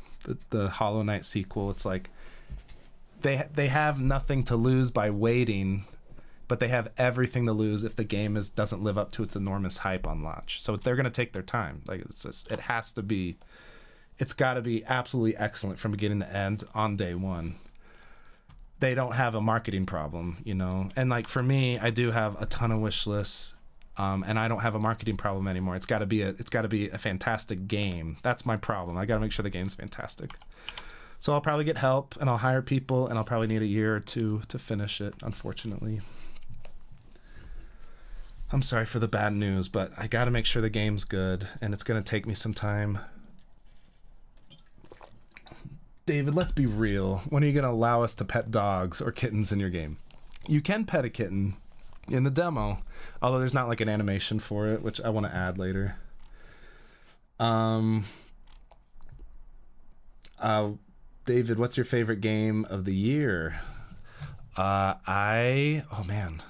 the Hollow Knight sequel. It's like they have nothing to lose by waiting, but they have everything to lose if the game doesn't live up to its enormous hype on launch. So they're going to take their time. Like, it's got to be absolutely excellent from beginning to end on day one. They don't have a marketing problem, you know? And, like, for me, I do have a ton of wish lists, and I don't have a marketing problem anymore. It's got to be a fantastic game. That's my problem. I got to make sure the game's fantastic. So I'll probably get help, and I'll hire people, and I'll probably need a year or two to finish it, unfortunately. I'm sorry for the bad news, but I gotta make sure the game's good, and it's gonna take me some time. David, let's be real. When are you gonna allow us to pet dogs or kittens in your game? You can pet a kitten in the demo, although there's not like an animation for it, which I want to add later. David, what's your favorite game of the year? Oh man,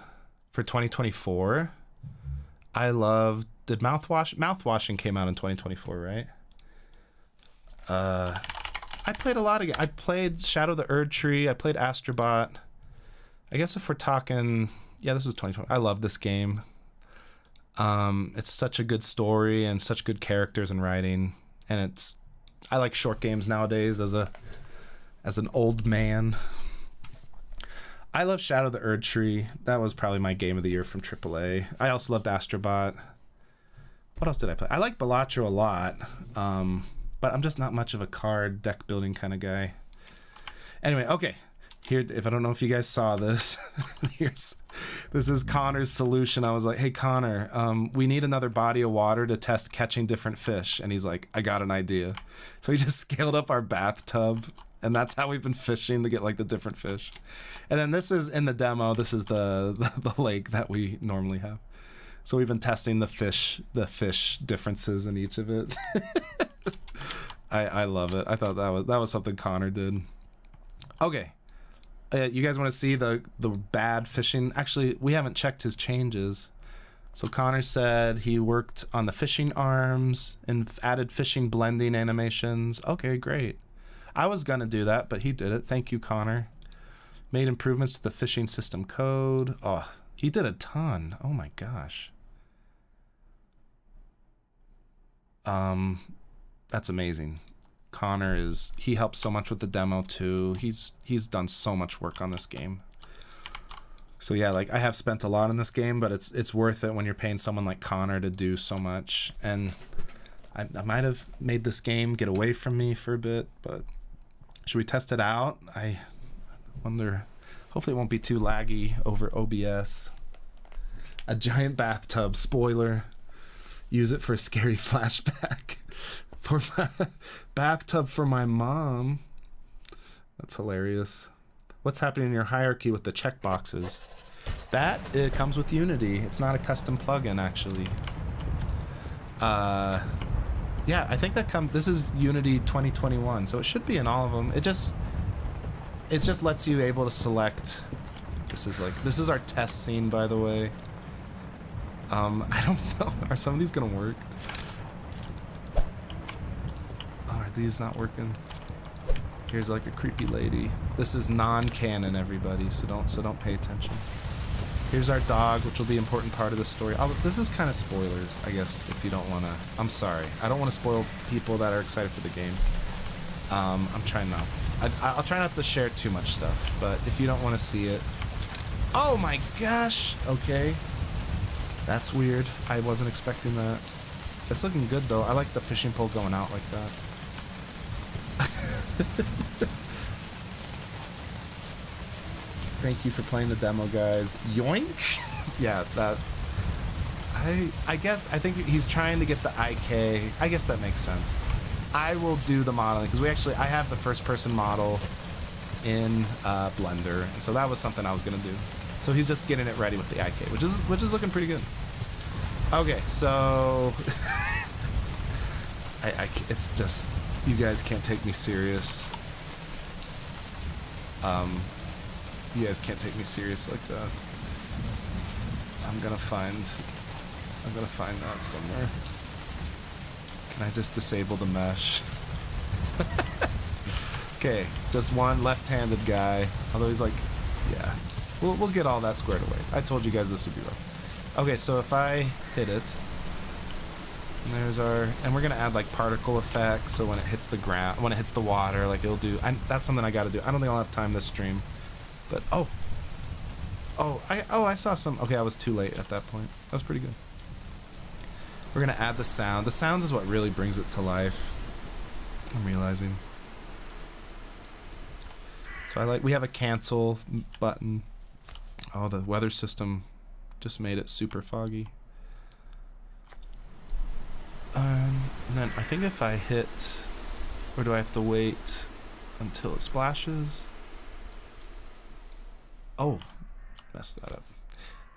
for 2024, I love. Did Mouthwashing came out in 2024, right? I played a lot of. I played Shadow the Erd Tree. I played Astrobot. I guess if we're talking, yeah, this was 2020. I love this game. It's such a good story and such good characters and writing, and I like short games nowadays as an old man. I love Shadow the Erd Tree. That was probably my game of the year from AAA. I also loved Astrobot. What else did I play? I like Balatro a lot, but I'm just not much of a card deck building kind of guy. Anyway, okay. Here, if I don't know if you guys saw this, this is Connor's solution. I was like, hey, Connor, we need another body of water to test catching different fish. And he's like, I got an idea. So he just scaled up our bathtub, and that's how we've been fishing to get like the different fish. And then this is in the demo. This is the lake that we normally have. So we've been testing the fish differences in each of it. I love it. I thought that was something Connor did. Okay. You guys want to see the bad fishing? Actually, we haven't checked his changes. So Connor said he worked on the fishing arms and added fishing blending animations. Okay, great. I was going to do that, but he did it. Thank you, Connor. Made improvements to the fishing system code. Oh, he did a ton. Oh my gosh. That's amazing. Connor he helps so much with the demo too. He's done so much work on this game. So yeah, like I have spent a lot in this game, but it's worth it when you're paying someone like Connor to do so much. And I might have made this game get away from me for a bit, but should we test it out? I wonder. Hopefully it won't be too laggy over OBS. A giant bathtub, spoiler. Use it for a scary flashback. For my bathtub for my mom. That's hilarious. What's happening in your hierarchy with the checkboxes? It comes with Unity. It's not a custom plugin, actually. Yeah, I think this is Unity 2021, so it should be in all of them. It just lets you able to select. This is our test scene, by the way. I don't know. Are some of these gonna work? Are these not working? Here's like a creepy lady. This is non-canon, everybody, so don't pay attention. Here's our dog, which will be an important part of the story. This is kind of spoilers, I guess, if you don't want to. I'm sorry. I don't want to spoil people that are excited for the game. I'm trying not. I'll try not to share too much stuff, but if you don't want to see it. Oh my gosh! Okay. That's weird. I wasn't expecting that. It's looking good, though. I like the fishing pole going out like that. Thank you for playing the demo, guys. Yoink! Yeah, that... I think he's trying to get the IK. I guess that makes sense. I will do the modeling, because I have the first-person model in Blender, and so that was something I was going to do. So he's just getting it ready with the IK, which is looking pretty good. Okay, so... it's just... You guys can't take me serious. You guys can't take me serious like that. I'm gonna find that somewhere. Can I just disable the mesh? Okay, just one left-handed guy. Although he's like, yeah. We'll get all that squared away. I told you guys this would be rough. Okay, so if I hit it, and we're gonna add like particle effects, so when it hits the ground, when it hits the water, like it'll do. That's something I gotta do. I don't think I'll have time this stream, but I saw some. Okay, I was too late at that point. That was pretty good. We're gonna add the sound. The sounds is what really brings it to life. I'm realizing. So we have a cancel button. Oh, the weather system just made it super foggy. And then I think if I hit, or do I have to wait until it splashes? Oh, messed that up.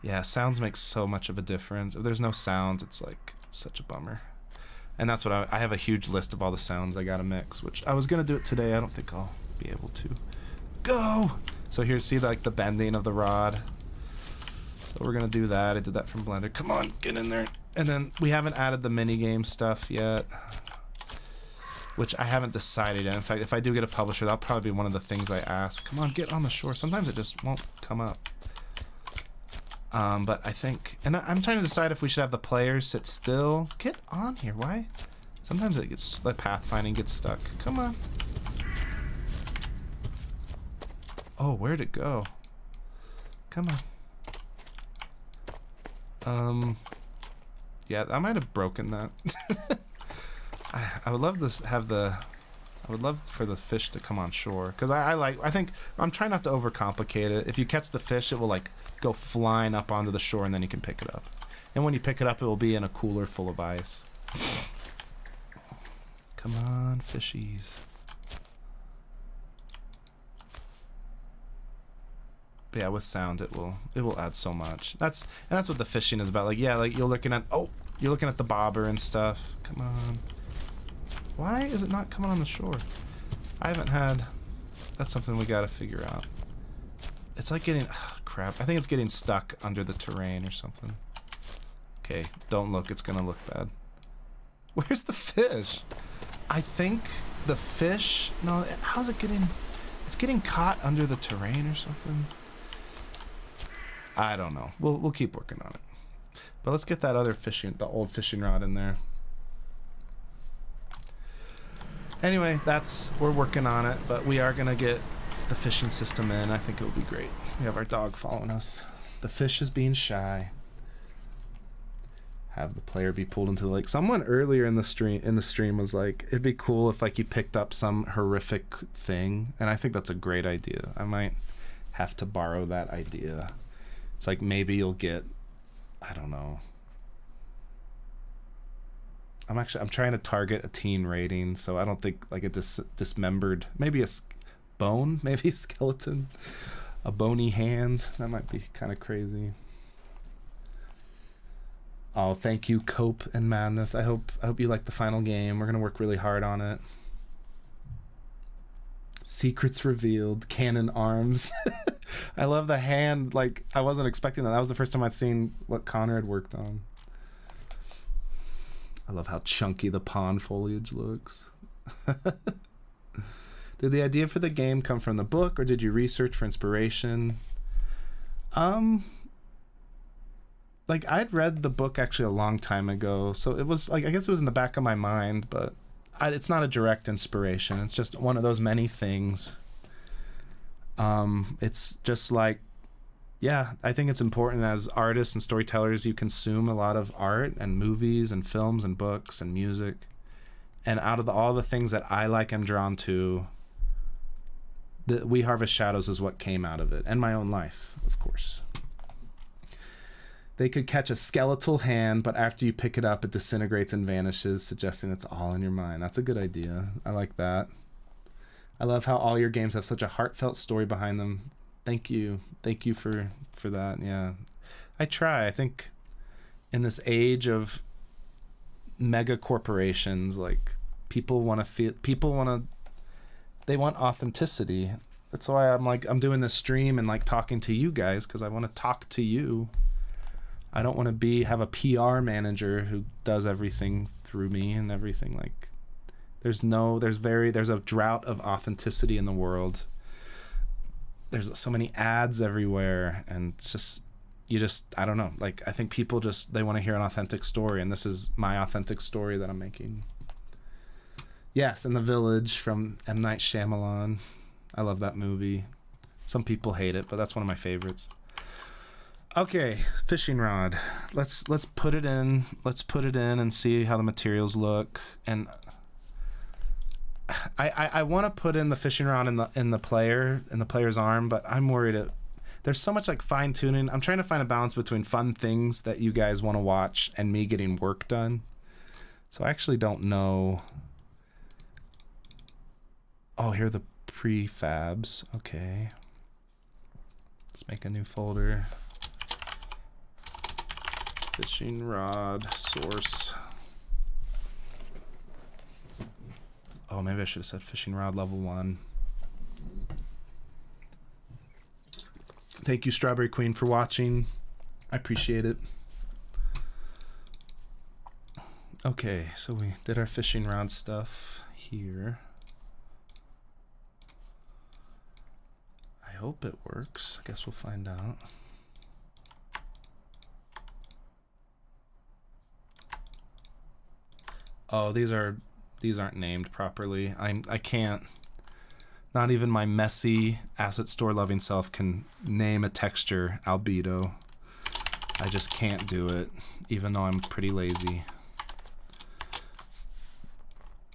Yeah, sounds make so much of a difference. If there's no sounds, it's like such a bummer. And that's what I have a huge list of all the sounds I gotta mix, which I was gonna do it today. I don't think I'll be able to. Go! So here, see like the bending of the rod. So we're gonna do that. I did that from Blender. Come on, get in there. And then we haven't added the minigame stuff yet, which I haven't decided yet. In fact, if I do get a publisher, that'll probably be one of the things I ask. Come on, get on the shore. Sometimes it just won't come up. But I think, and I'm trying to decide if we should have the players sit still. Get on here. Why? Sometimes it gets, the pathfinding gets stuck. Come on. Oh, where'd it go? Come on. Yeah, I might have broken that. I would love to have the, I would love for the fish to come on shore, because I think I'm trying not to overcomplicate it. If you catch the fish, it will like go flying up onto the shore, and then you can pick it up. And when you pick it up, it will be in a cooler full of ice. Come on, fishies. But yeah, with sound, it will add so much. That's what the fishing is about. Like, yeah, like you're looking at the bobber and stuff. Come on. Why is it not coming on the shore? I haven't had. That's something we gotta figure out. It's like getting, oh, crap. I think it's getting stuck under the terrain or something. Okay, don't look. It's gonna look bad. Where's the fish? I think the fish. No, how's it getting? It's getting caught under the terrain or something. I don't know. We'll keep working on it. But let's get that other fishing, the old fishing rod in there. Anyway, we're working on it, but we are gonna get the fishing system in. I think it will be great. We have our dog following us. The fish is being shy. Have the player be pulled into the lake. Someone earlier in the stream was like, it'd be cool if like you picked up some horrific thing, and I think that's a great idea. I might have to borrow that idea. It's like maybe you'll get, I don't know. I'm trying to target a teen rating, so I don't think like a dismembered, maybe a bone, maybe a skeleton, a bony hand. That might be kind of crazy. Oh, thank you, Cope and Madness. I hope you like the final game. We're gonna work really hard on it. Secrets revealed. Cannon arms. I love the hand. Like, I wasn't expecting that. That was the first time I'd seen what Connor had worked on. I love how chunky the pond foliage looks. Did the idea for the game come from the book, or did you research for inspiration? Like, I'd read the book actually a long time ago, so it was like, I guess it was in the back of my mind, but it's not a direct inspiration. It's just one of those many things. It's just like, yeah, I think it's important as artists and storytellers, you consume a lot of art and movies and films and books and music. And out of all the things that I like and drawn to, We Harvest Shadows is what came out of it. And my own life, of course. They could catch a skeletal hand, but after you pick it up, it disintegrates and vanishes, suggesting it's all in your mind. That's a good idea. I like that. I love how all your games have such a heartfelt story behind them. Thank you. Thank you for that. Yeah. I try. I think in this age of mega corporations, like they want authenticity. That's why I'm doing this stream and like talking to you guys, because I want to talk to you. I don't want to have a PR manager who does everything through me and everything. Like, there's a drought of authenticity in the world. There's so many ads everywhere, and it's just, I don't know. Like, I think people they want to hear an authentic story, and this is my authentic story that I'm making. Yes, in The Village from M. Night Shyamalan. I love that movie. Some people hate it, but that's one of my favorites. Okay, fishing rod. Let's put it in. Let's put it in and see how the materials look. And I want to put in the fishing rod in the player's arm, but I'm worried there's so much like fine tuning. I'm trying to find a balance between fun things that you guys want to watch and me getting work done. So I actually don't know. Oh, here are the prefabs. Okay. Let's make a new folder. Fishing rod source. Oh, maybe I should have said fishing rod level 1. Thank you, Strawberry Queen, for watching. I appreciate it. Okay, so we did our fishing rod stuff here. I hope it works. I guess we'll find out. Oh, these aren't named properly. I can't. Not even my messy asset store loving self can name a texture albedo. I just can't do it, even though I'm pretty lazy.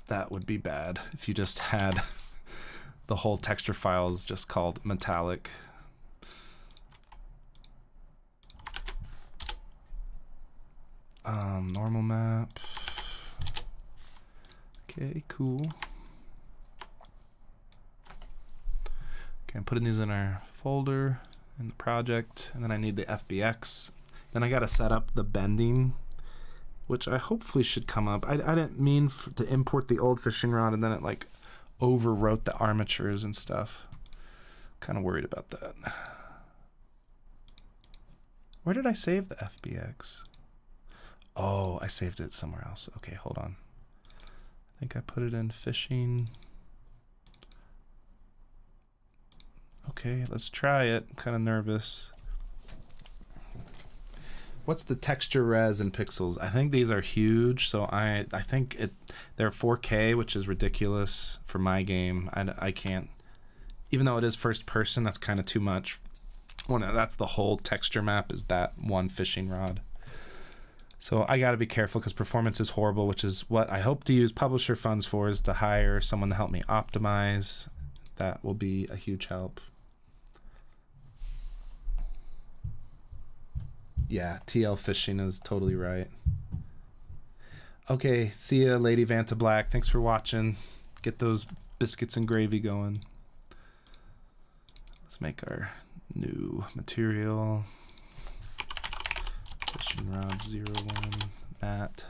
That would be bad if you just had the whole texture files just called metallic. Normal map. Okay, cool. Okay, I'm putting these in our folder in the project, and then I need the FBX. Then I got to set up the bending, which I hopefully should come up. I didn't mean to import the old fishing rod, and then it like overwrote the armatures and stuff. Kind of worried about that. Where did I save the FBX? Oh, I saved it somewhere else. Okay, hold on. I think I put it in fishing. Okay, let's try it. I'm kind of nervous. What's the texture res in pixels? I think these are huge, so I think they're 4K, which is ridiculous for my game. I can't, even though it is first person, that's kind of too much. Well, no, that's the whole texture map, is that one fishing rod. So I got to be careful because performance is horrible, which is what I hope to use publisher funds for, is to hire someone to help me optimize. That will be a huge help. Yeah, TL fishing is totally right. Okay, see ya, Lady Vanta Black. Thanks for watching. Get those biscuits and gravy going. Let's make our new material. Fishing rod 01 mat.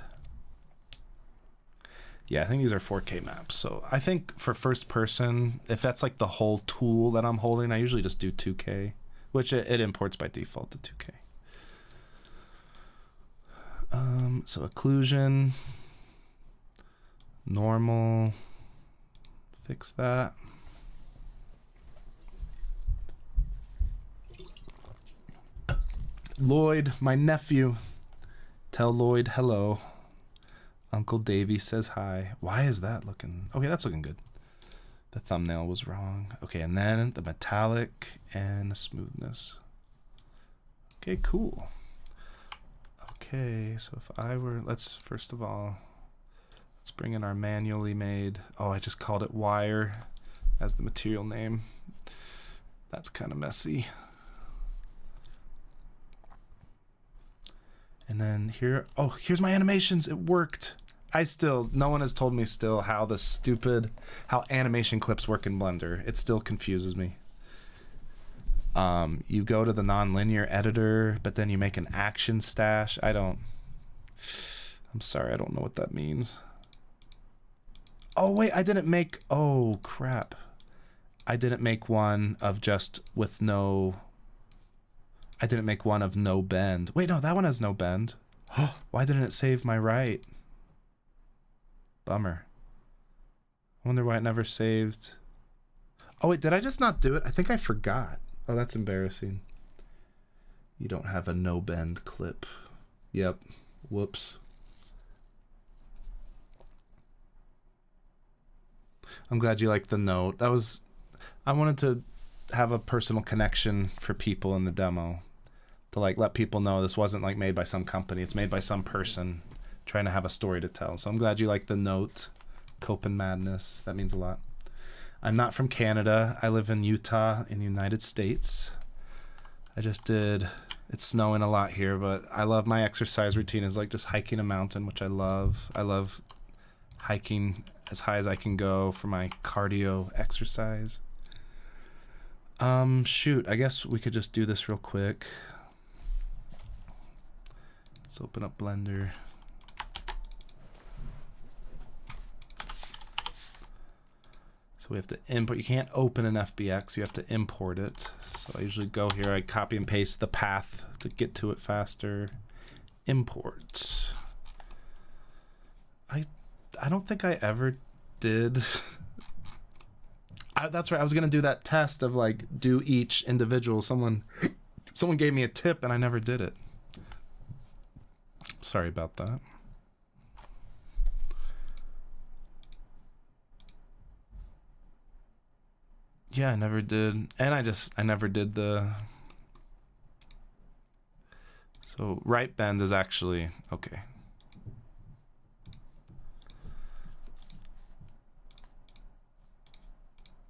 Yeah, I think these are 4K maps. So I think for first person, if that's like the whole tool that I'm holding, I usually just do 2K, which it imports by default to 2K. So occlusion, normal, fix that. Lloyd, my nephew, tell Lloyd hello. Uncle Davey says hi. Why is that looking? Okay, that's looking good. The thumbnail was wrong. Okay, and then the metallic and the smoothness. Okay, cool. Okay, so if I were, let's first of all, let's bring in our manually made, oh, I just called it wire as the material name. That's kind of messy. And then here, oh, here's my animations. It worked. No one has told me still how how animation clips work in Blender. It still confuses me. You go to the nonlinear editor, but then you make an action stash. I'm sorry, I don't know what that means. Oh, wait, oh, crap. I didn't make one of I didn't make one of no bend. Wait, no, that one has no bend. Why didn't it save my right? Bummer. I wonder why it never saved. Oh, wait, did I just not do it? I think I forgot. Oh, that's embarrassing. You don't have a no bend clip. Yep. Whoops. I'm glad you liked the note. I wanted to have a personal connection for people in the demo, to like let people know this wasn't like made by some company. It's made by some person trying to have a story to tell. So I'm glad you liked the note. Copen Madness. That means a lot. I'm not from Canada. I live in Utah in the United States. I just did, it's snowing a lot here, but I love my exercise routine is like just hiking a mountain, which I love. I love hiking as high as I can go for my cardio exercise. Shoot, I guess we could just do this real quick. Let's open up Blender. So we have to import. You can't open an FBX. You have to import it. So I usually go here. I copy and paste the path to get to it faster. Import. I don't think I ever did. That's right. I was gonna do that test of like do each individual. Someone gave me a tip and I never did it. Sorry about that. Yeah, I never did. And I never did the... So right bend is actually... Okay.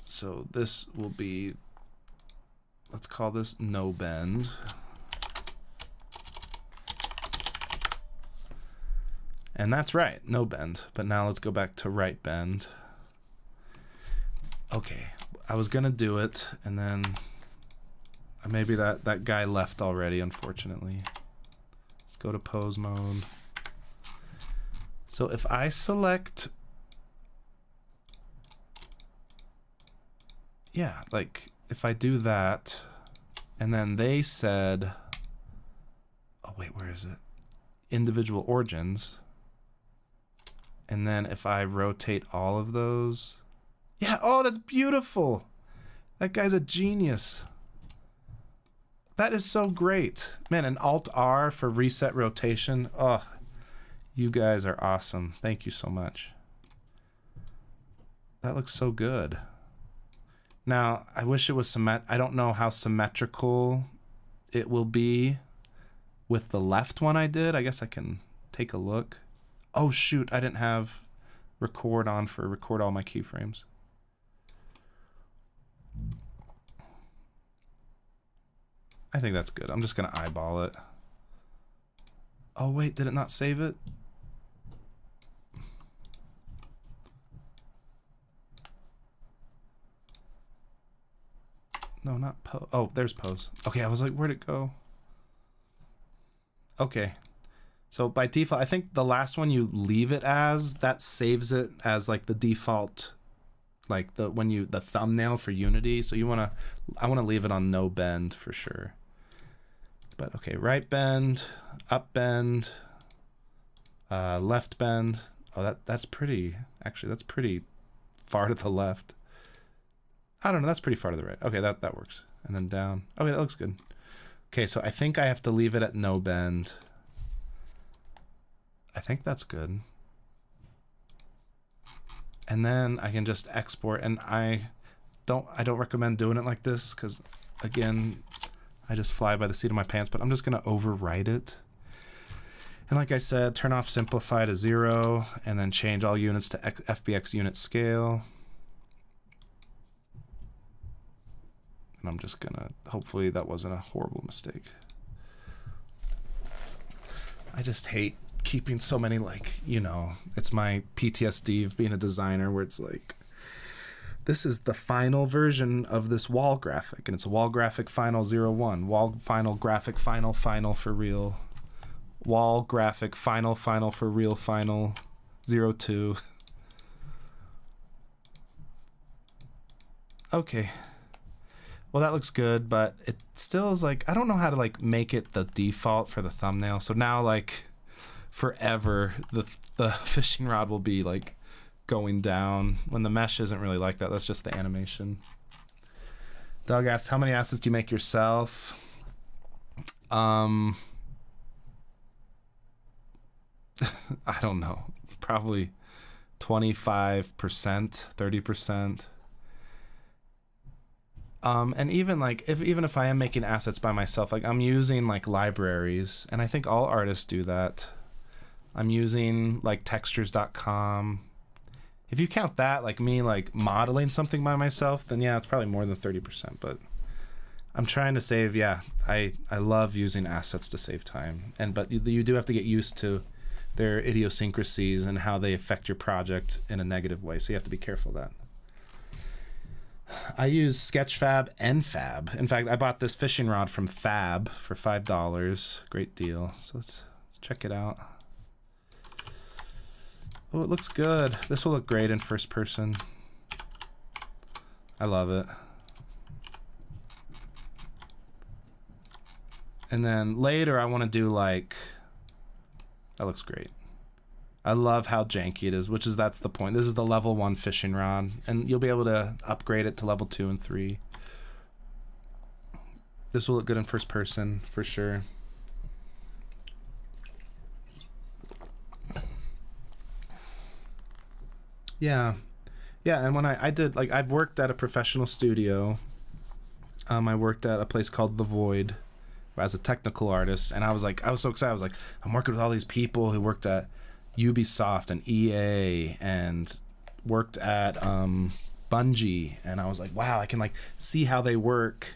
So this will be... Let's call this no bend. And that's right, no bend. But now let's go back to right bend. Okay. I was gonna do it, and then maybe that guy left already, unfortunately. Let's go to pose mode. So if I select, yeah, like if I do that, and then they said, oh wait, where is it? Individual origins. And then if I rotate all of those, yeah, oh, that's beautiful. That guy's a genius. That is so great. Man, an Alt-R for reset rotation. Oh, you guys are awesome. Thank you so much. That looks so good. Now, I wish it was I don't know how symmetrical it will be with the left one I did. I guess I can take a look. Oh, shoot, I didn't have record on for record all my keyframes. I think that's good. I'm just gonna eyeball it. Oh wait, did it not save it? No, not pose. Oh, there's pose. Okay, I was like, where'd it go? Okay. So by default, I think the last one you leave it as, that saves it as like the default, like the thumbnail for Unity. So I wanna leave it on no bend for sure. But okay, right bend, up bend, left bend. Oh, that's pretty, actually that's pretty far to the left. I don't know, that's pretty far to the right. Okay, that works. And then down. Okay, that looks good. Okay, so I think I have to leave it at no bend. I think that's good. And then I can just export, and I don't recommend doing it like this because again, I just fly by the seat of my pants, but I'm just gonna overwrite it. And like I said, turn off simplify to 0 and then change all units to FBX unit scale. And I'm just gonna, hopefully that wasn't a horrible mistake. I just hate keeping so many, like, you know, it's my PTSD of being a designer where it's like, this is the final version of this wall graphic, and it's a wall graphic final 01, wall final graphic final for real, wall graphic final for real final 02. Okay. Well, that looks good, but it still is like, I don't know how to like make it the default for the thumbnail. So now like forever the fishing rod will be like going down when the mesh isn't really like that. That's just the animation. Doug asks, how many assets do you make yourself? I don't know, probably 25%, 30%. And even like even if I am making assets by myself, like I'm using like libraries, and I think all artists do that. I'm using like textures.com. If you count that, like me like modeling something by myself, then yeah, it's probably more than 30%, but I'm trying to save. Yeah, I love using assets to save time, but you do have to get used to their idiosyncrasies and how they affect your project in a negative way. So you have to be careful of that. I use Sketchfab and Fab. In fact, I bought this fishing rod from Fab for $5. Great deal. So let's check it out. Oh, it looks good. This will look great in first person. I love it. And then later I want to do like, that looks great. I love how janky it is, that's the point. This is the level 1 fishing rod, and you'll be able to upgrade it to level 2 and 3. This will look good in first person for sure. Yeah. Yeah, and when I did, like, I've worked at a professional studio. I worked at a place called The Void as a technical artist, and I was so excited. I was like, I'm working with all these people who worked at Ubisoft and EA and worked at Bungie, and I was like, wow, I can like see how they work.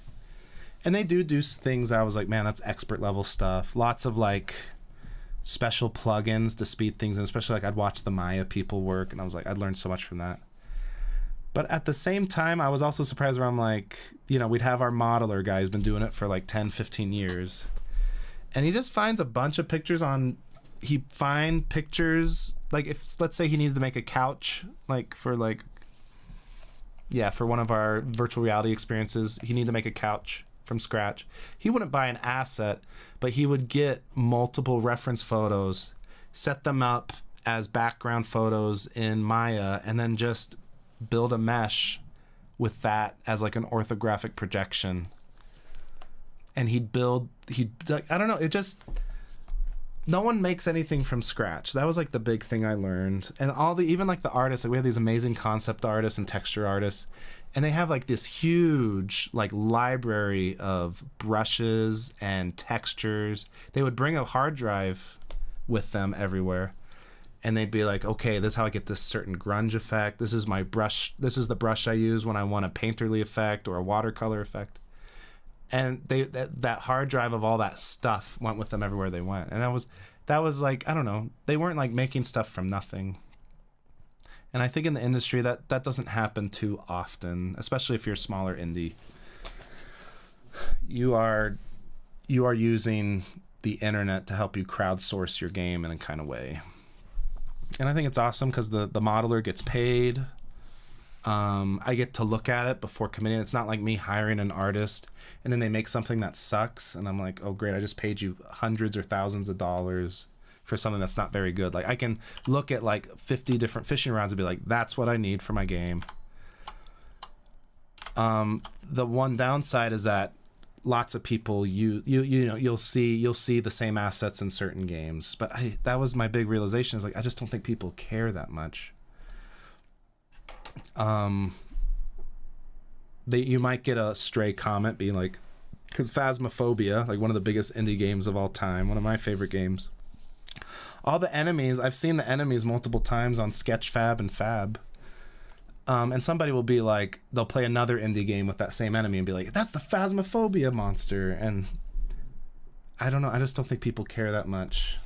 And they do things I was like, man, that's expert level stuff. Lots of like special plugins to speed things, and especially like I'd watch the Maya people work, and I was like, I'd learned so much from that. But at the same time, I was also surprised where I'm like, we'd have our modeler guy who's been doing it for like 10, 15 years. And he just finds a bunch of pictures he'd find pictures, like if, let's say he needed to make a couch, for one of our virtual reality experiences, he needed to make a couch from scratch. He wouldn't buy an asset, but he would get multiple reference photos, set them up as background photos in Maya, and then just build a mesh with that as like an orthographic projection. And I don't know, no one makes anything from scratch. That was like the big thing I learned. And even like the artists, like we have these amazing concept artists and texture artists, and they have like this huge like library of brushes and textures. They would bring a hard drive with them everywhere, and they'd be like, okay, this is how I get this certain grunge effect. This is my brush. This is the brush I use when I want a painterly effect or a watercolor effect. And that hard drive of all that stuff went with them everywhere they went. And that was like, I don't know, they weren't like making stuff from nothing. And I think in the industry that doesn't happen too often, especially if you're a smaller indie. You are using the internet to help you crowdsource your game in a kind of way. And I think it's awesome because the modeler gets paid. I get to look at it before committing. It's not like me hiring an artist and then they make something that sucks and I'm like, oh great, I just paid you hundreds or thousands of dollars for something that's not very good. Like I can look at like 50 different fishing rods and be like, that's what I need for my game. The one downside is that lots of people you'll see the same assets in certain games, but that was my big realization, is like I just don't think people care that much. You might get a stray comment being like, because Phasmophobia, like one of the biggest indie games of all time, one of my favorite games, all the enemies, I've seen the enemies multiple times on Sketchfab and Fab, and somebody will be like, they'll play another indie game with that same enemy and be like, that's the Phasmophobia monster, and I don't know, I just don't think people care that much.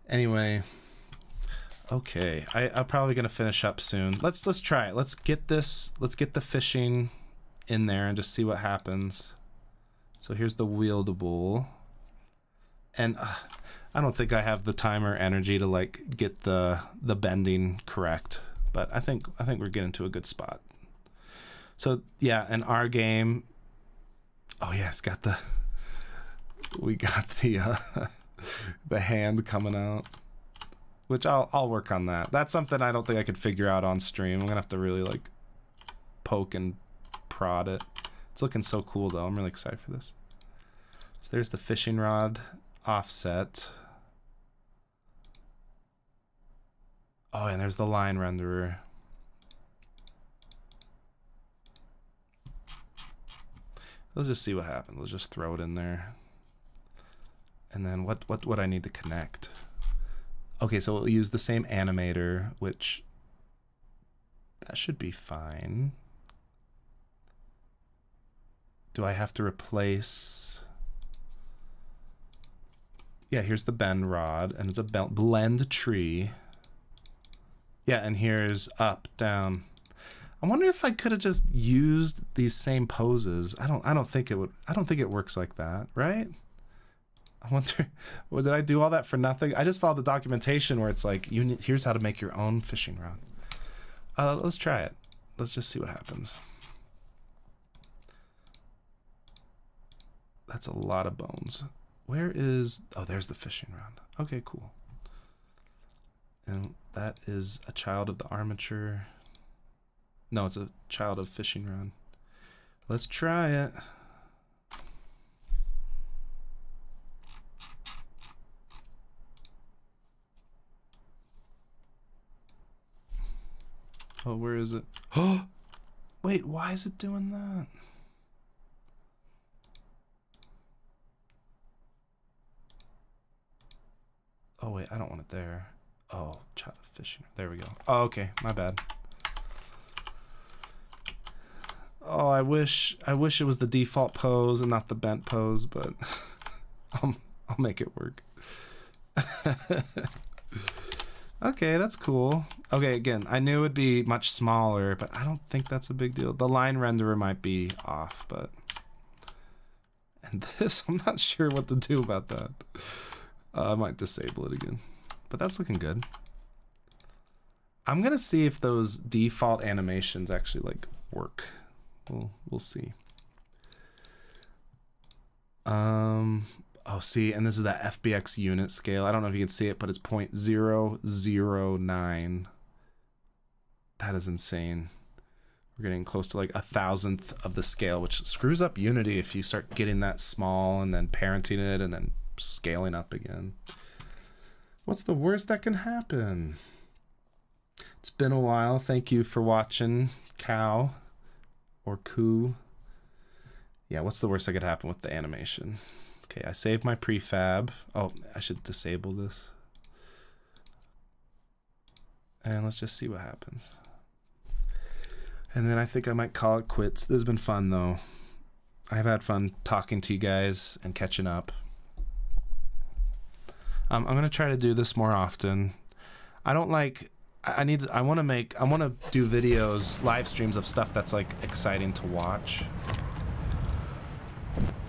Anyway, okay, I'm probably gonna finish up soon. Let's try it. Let's get the fishing in there and just see what happens. So here's the wieldable, and I don't think I have the time or energy to like get the bending correct, but I think we're getting to a good spot. So yeah, in our game, oh yeah, we got the hand coming out, which I'll work on that. That's something I don't think I could figure out on stream. I'm gonna have to really like poke and prod it. It's looking so cool though. I'm really excited for this. So there's the fishing rod offset. Oh, and there's the line renderer. Let's just see what happens. Let's just throw it in there. And then what I need to connect. Okay, so we'll use the same animator, which that should be fine. Do I have to replace? Yeah, here's the bend rod, and it's a blend tree. Yeah, and here's up, down. I wonder if I could have just used these same poses. I don't think it would. I don't think it works like that, right? I wonder, well, did I do all that for nothing? I just followed the documentation where it's like, here's how to make your own fishing rod. Let's try it. Let's just see what happens. That's a lot of bones. Where is, oh, there's the fishing rod. Okay, cool. And that is a child of the armature. No, it's a child of fishing rod. Let's try it. Oh, where is it? Oh, wait, why is it doing that? Oh, wait, I don't want it there. Oh, child of fishing. There we go. Oh, okay, my bad. Oh, I wish it was the default pose and not the bent pose, but I'll make it work. Okay, that's cool. Okay, again, I knew it would be much smaller, but I don't think that's a big deal. The line renderer might be off, but... And this, I'm not sure what to do about that. I might disable it again, but that's looking good. I'm gonna see if those default animations actually like work. We'll see. Oh, see, and this is that FBX unit scale. I don't know if you can see it, but it's 0.009. That is insane. We're getting close to like 1,000th of the scale, which screws up Unity if you start getting that small and then parenting it and then scaling up again. What's the worst that can happen? It's been a while. Thank you for watching, cow or coo. Yeah, what's the worst that could happen with the animation? Okay, I saved my prefab. Oh, I should disable this. And let's just see what happens. And then I think I might call it quits. This has been fun, though. I've had fun talking to you guys and catching up. I'm gonna try to do this more often. I don't like. I want to do videos, live streams of stuff that's like exciting to watch.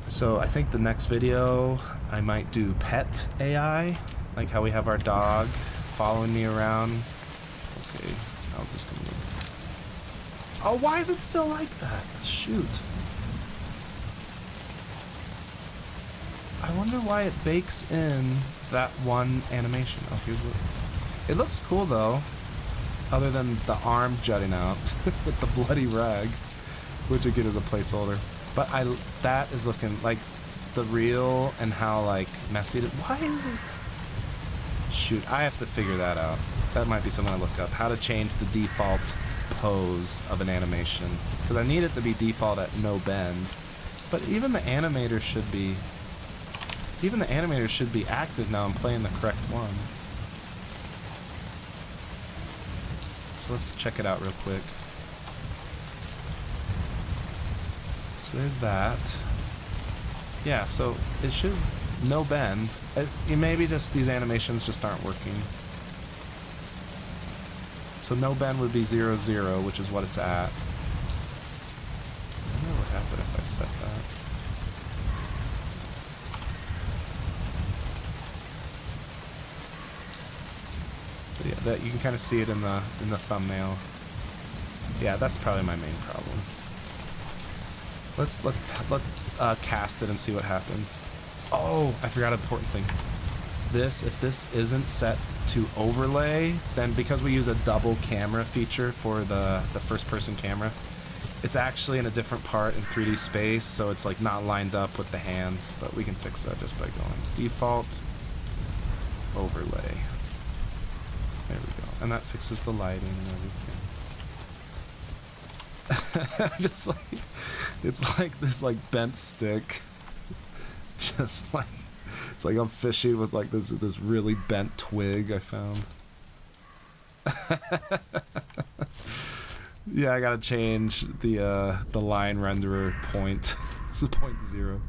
So I think the next video I might do pet AI, like how we have our dog following me around. Okay, how's this gonna look? Oh, why is it still like that? Shoot. I wonder why it bakes in that one animation. Oh, here's what... It looks cool though, other than the arm jutting out with the bloody rag, which again is a placeholder. But that is looking like the real and how like messy it is. Why is it? Shoot, I have to figure that out. That might be something I look up. How to change the default pose of an animation, because I need it to be default at no bend. But even the animator should be. Even the animator should be active now. I'm playing the correct one. So let's check it out real quick. So there's that. Yeah, so it should no bend. Maybe just these animations just aren't working. So no bend would be 0, 0, which is what it's at. I wonder what happened if I set that. So yeah, that you can kind of see it in the thumbnail. Yeah, that's probably my main problem. Let's cast it and see what happens. Oh, I forgot an important thing. If this isn't set to overlay, then because we use a double camera feature for the first person camera, it's actually in a different part in 3D space, so it's like not lined up with the hands, but we can fix that just by going default overlay. There we go. And that fixes the lighting and everything. Just like, it's like this like bent stick. Just like, it's like I'm fishing with like this really bent twig I found. Yeah, I gotta change the line renderer point. This is 0.0.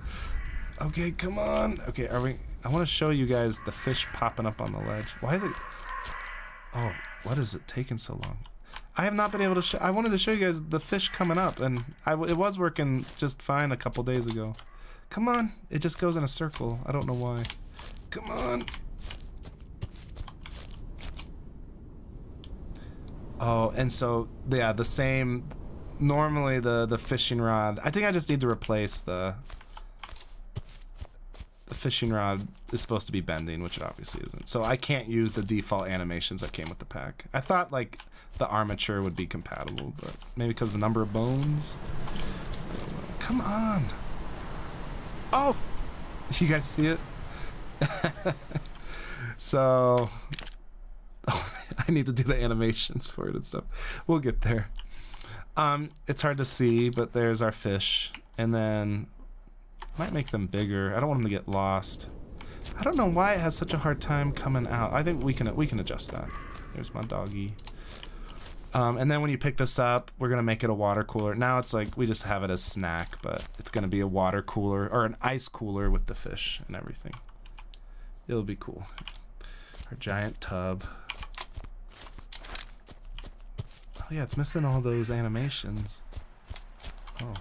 Okay, come on. Okay, are we... I want to show you guys the fish popping up on the ledge. Why is it... Oh, what is it taking so long? I have not been able to show... I wanted to show you guys the fish coming up, and it was working just fine a couple days ago. Come on. It just goes in a circle. I don't know why. Come on. Oh, and so, yeah, the same... Normally, the fishing rod... I think I just need to replace the fishing rod is supposed to be bending, which it obviously isn't. So I can't use the default animations that came with the pack. I thought, like, the armature would be compatible, but maybe because of the number of bones? Come on! Oh! You guys see it? So... Oh, I need to do the animations for it and stuff. We'll get there. It's hard to see, but there's our fish. And then... Might make them bigger. I don't want them to get lost. I don't know why it has such a hard time coming out. I think we can adjust that. There's my doggy. And then when you pick this up, we're gonna make it a water cooler. Now it's like we just have it as snack, but it's gonna be a water cooler or an ice cooler with the fish and everything. It'll be cool. Our giant tub. Oh yeah, it's missing all those animations. Oh.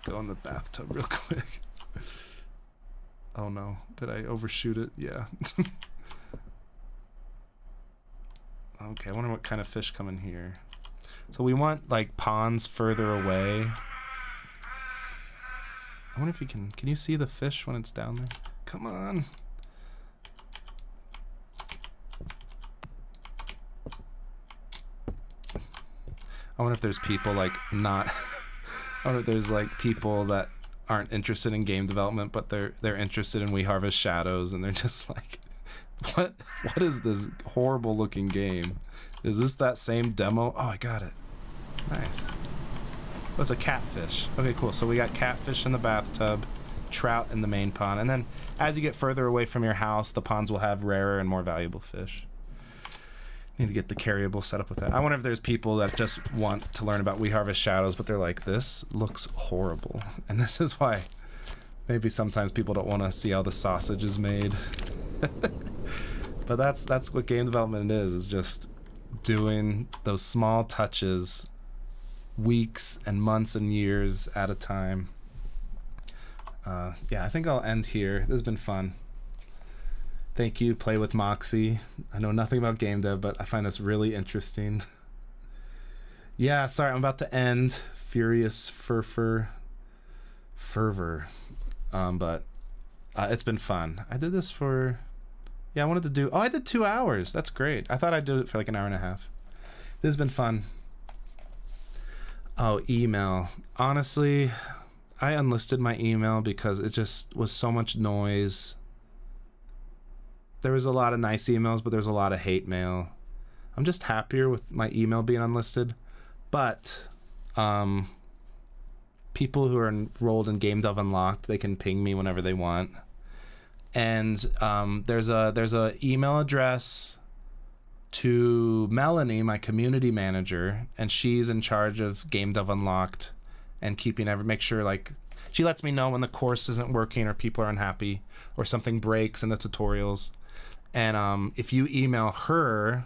Go in the bathtub real quick. Oh no, did I overshoot it? Yeah. Okay, I wonder what kind of fish come in here. So we want like ponds further away. I wonder if you can you see the fish when it's down there? Come on. I wonder if there's people like not I wonder if there's like people that aren't interested in game development, but they're interested in We Harvest Shadows, and they're just like, what is this horrible looking game? Is this that same demo? Oh, I got it. Nice. Oh, it's a catfish. Okay, cool. So we got catfish in the bathtub, trout in the main pond, and then as you get further away from your house, the ponds will have rarer and more valuable fish. Need to get the carryable set up with that. I wonder if there's people that just want to learn about We Harvest Shadows, but they're like, this looks horrible. And this is why maybe sometimes people don't want to see how the sausage is made. But that's what game development is just doing those small touches weeks and months and years at a time. Yeah, I think I'll end here. This has been fun. Thank you, Play with Moxie. I know nothing about game dev, but I find this really interesting. Yeah, sorry, I'm about to end Furious Fervor. But it's been fun. I did this for... Yeah, I wanted to do... Oh, I did 2 hours. That's great. I thought I'd do it for like an hour and a half. This has been fun. Oh, email. Honestly, I unlisted my email because it just was so much noise. There was a lot of nice emails, but there's a lot of hate mail. I'm just happier with my email being unlisted. But people who are enrolled in Game Dev Unlocked, they can ping me whenever they want. And there's a email address to Melanie, my community manager, and she's in charge of Game Dev Unlocked and make sure like she lets me know when the course isn't working or people are unhappy or something breaks in the tutorials. And if you email her,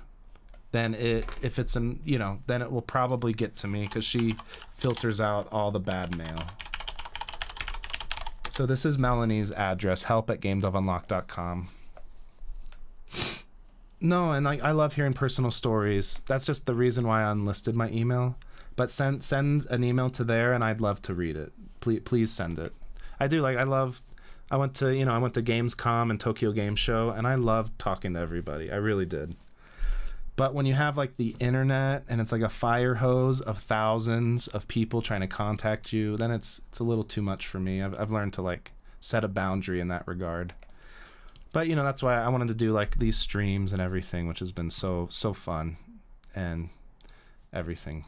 then then it will probably get to me because she filters out all the bad mail. So this is Melanie's address, help@gamedevunlocked.com. No, and I love hearing personal stories. That's just the reason why I unlisted my email. But send an email to there, and I'd love to read it. Please send it. I do I went to Gamescom and Tokyo Game Show, and I loved talking to everybody. I really did. But when you have like the internet and it's like a fire hose of thousands of people trying to contact you, then it's a little too much for me. I've learned to like set a boundary in that regard. But that's why I wanted to do like these streams and everything, which has been so fun and everything.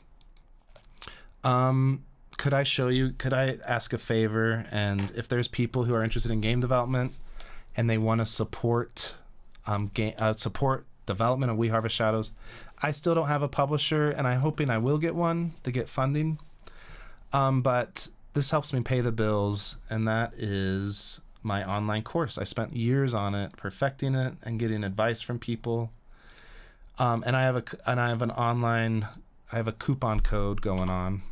Could I ask a favor? And if there's people who are interested in game development and they want to support development of We Harvest Shadows, I still don't have a publisher, and I'm hoping I will get one to get funding. But this helps me pay the bills, and that is my online course. I spent years on it, perfecting it and getting advice from people. And I have a coupon code going on.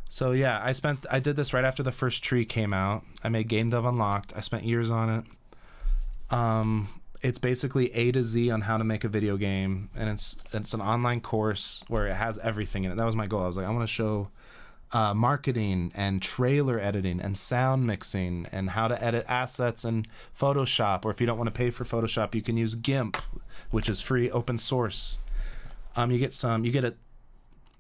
So yeah, I did this right after the first tree came out. I made Game Dev Unlocked. I spent years on it. It's basically A to Z on how to make a video game, and it's an online course where it has everything in it. That was my goal. I was like, I want to show marketing and trailer editing and sound mixing and how to edit assets in Photoshop, or if you don't want to pay for Photoshop, you can use GIMP, which is free, open source.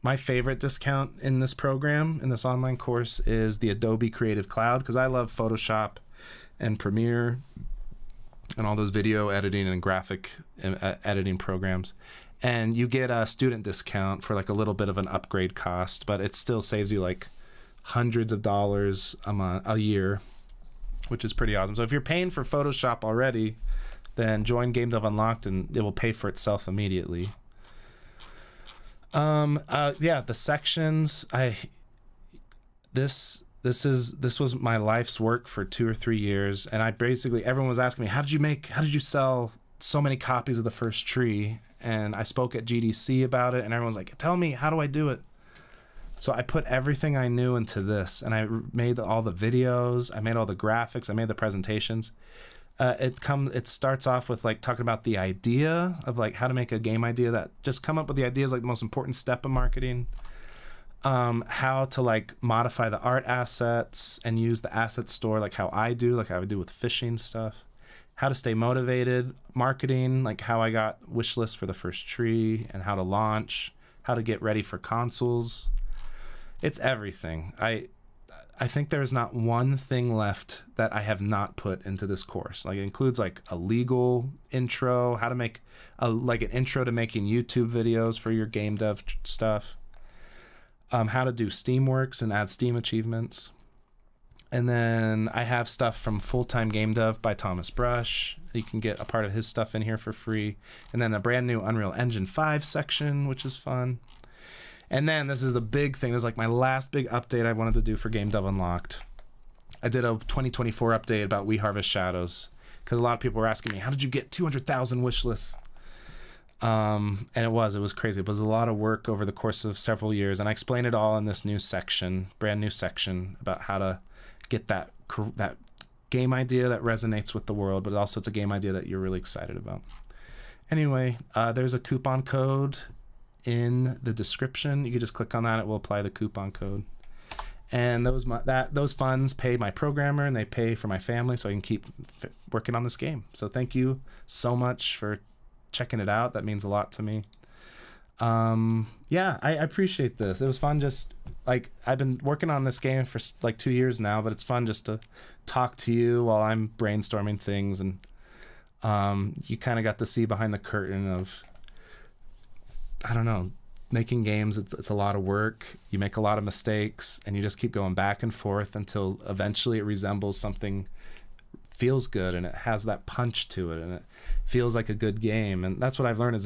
My favorite discount in this program, in this online course, is the Adobe Creative Cloud, because I love Photoshop and Premiere and all those video editing and graphic editing programs. And you get a student discount for like a little bit of an upgrade cost, but it still saves you like hundreds of dollars a year, which is pretty awesome. So if you're paying for Photoshop already, then join Game Dev Unlocked and it will pay for itself immediately. The sections, this was my life's work for 2 or 3 years, and everyone was asking me, how did you sell so many copies of the first tree? And I spoke at GDC about it, and everyone's like, tell me, how do I do it? So I put everything I knew into this, and I made all the videos, I made all the graphics, I made the presentations. It starts off with like talking about the idea of like how to make a game idea. That just come up with the idea is like the most important step of marketing. How to like modify the art assets and use the asset store like how I do with fishing stuff. How to stay motivated, marketing, like how I got wish lists for the first tree and how to launch, how to get ready for consoles. It's everything. I think there's not one thing left that I have not put into this course. Like it includes like a legal intro, how to make an intro to making YouTube videos for your game dev stuff, how to do Steamworks and add Steam achievements. And then I have stuff from Full-Time Game Dev by Thomas Brush. You can get a part of his stuff in here for free. And then a brand new Unreal Engine 5 section, which is fun. And then this is the big thing. This is like my last big update I wanted to do for Game Dev Unlocked. I did a 2024 update about We Harvest Shadows because a lot of people were asking me, how did you get 200,000 wish lists? And it was crazy. It was a lot of work over the course of several years. And I explained it all in this new section, brand new section about how to get that game idea that resonates with the world, but also it's a game idea that you're really excited about. Anyway, there's a coupon code in the description. You can just click on that. It will apply the coupon code. And those funds pay my programmer and they pay for my family so I can keep working on this game. So thank you so much for checking it out. That means a lot to me. I appreciate this. It was fun. Just like I've been working on this game for like 2 years now, but it's fun just to talk to you while I'm brainstorming things, and you kind of got to see behind the curtain of, I don't know, making games. It's a lot of work. You make a lot of mistakes and you just keep going back and forth until eventually it resembles something, feels good, and it has that punch to it and it feels like a good game. And that's what I've learned is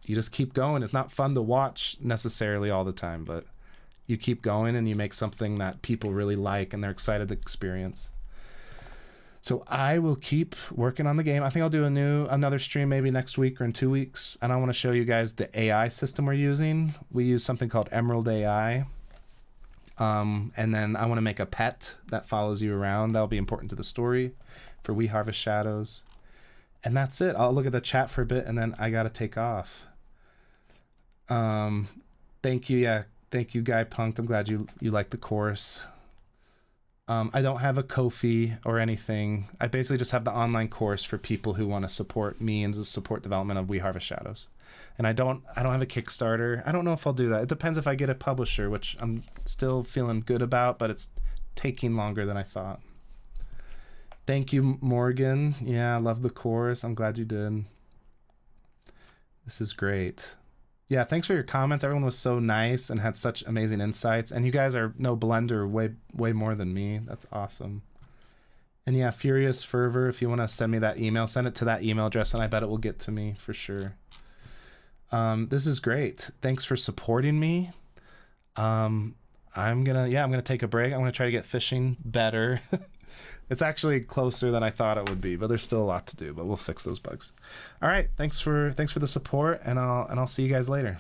you just keep going. It's not fun to watch necessarily all the time, but you keep going and you make something that people really like and they're excited to experience. So I will keep working on the game. I think I'll do another stream maybe next week or in 2 weeks. And I want to show you guys the AI system we're using. We use something called Emerald AI. And then I want to make a pet that follows you around. That'll be important to the story for We Harvest Shadows. And that's it. I'll look at the chat for a bit and then I got to take off. Thank you. Yeah. Thank you, Guy Punked. I'm glad you like the course. I don't have a Ko-fi or anything. I basically just have the online course for people who want to support me and support development of We Harvest Shadows. And I don't have a Kickstarter. I don't know if I'll do that. It depends if I get a publisher, which I'm still feeling good about, but it's taking longer than I thought. Thank you, Morgan. Yeah, I love the course. I'm glad you did. This is great. Yeah, thanks for your comments. Everyone was so nice and had such amazing insights. And you guys are no Blender way more than me. That's awesome. And yeah, Furious Fervor, if you want to send me that email, send it to that email address and I bet it will get to me for sure. This is great. Thanks for supporting me. I'm I'm gonna take a break. I'm gonna try to get fishing better. It's actually closer than I thought it would be, but there's still a lot to do, but we'll fix those bugs. All right, thanks for the support, and I'll see you guys later.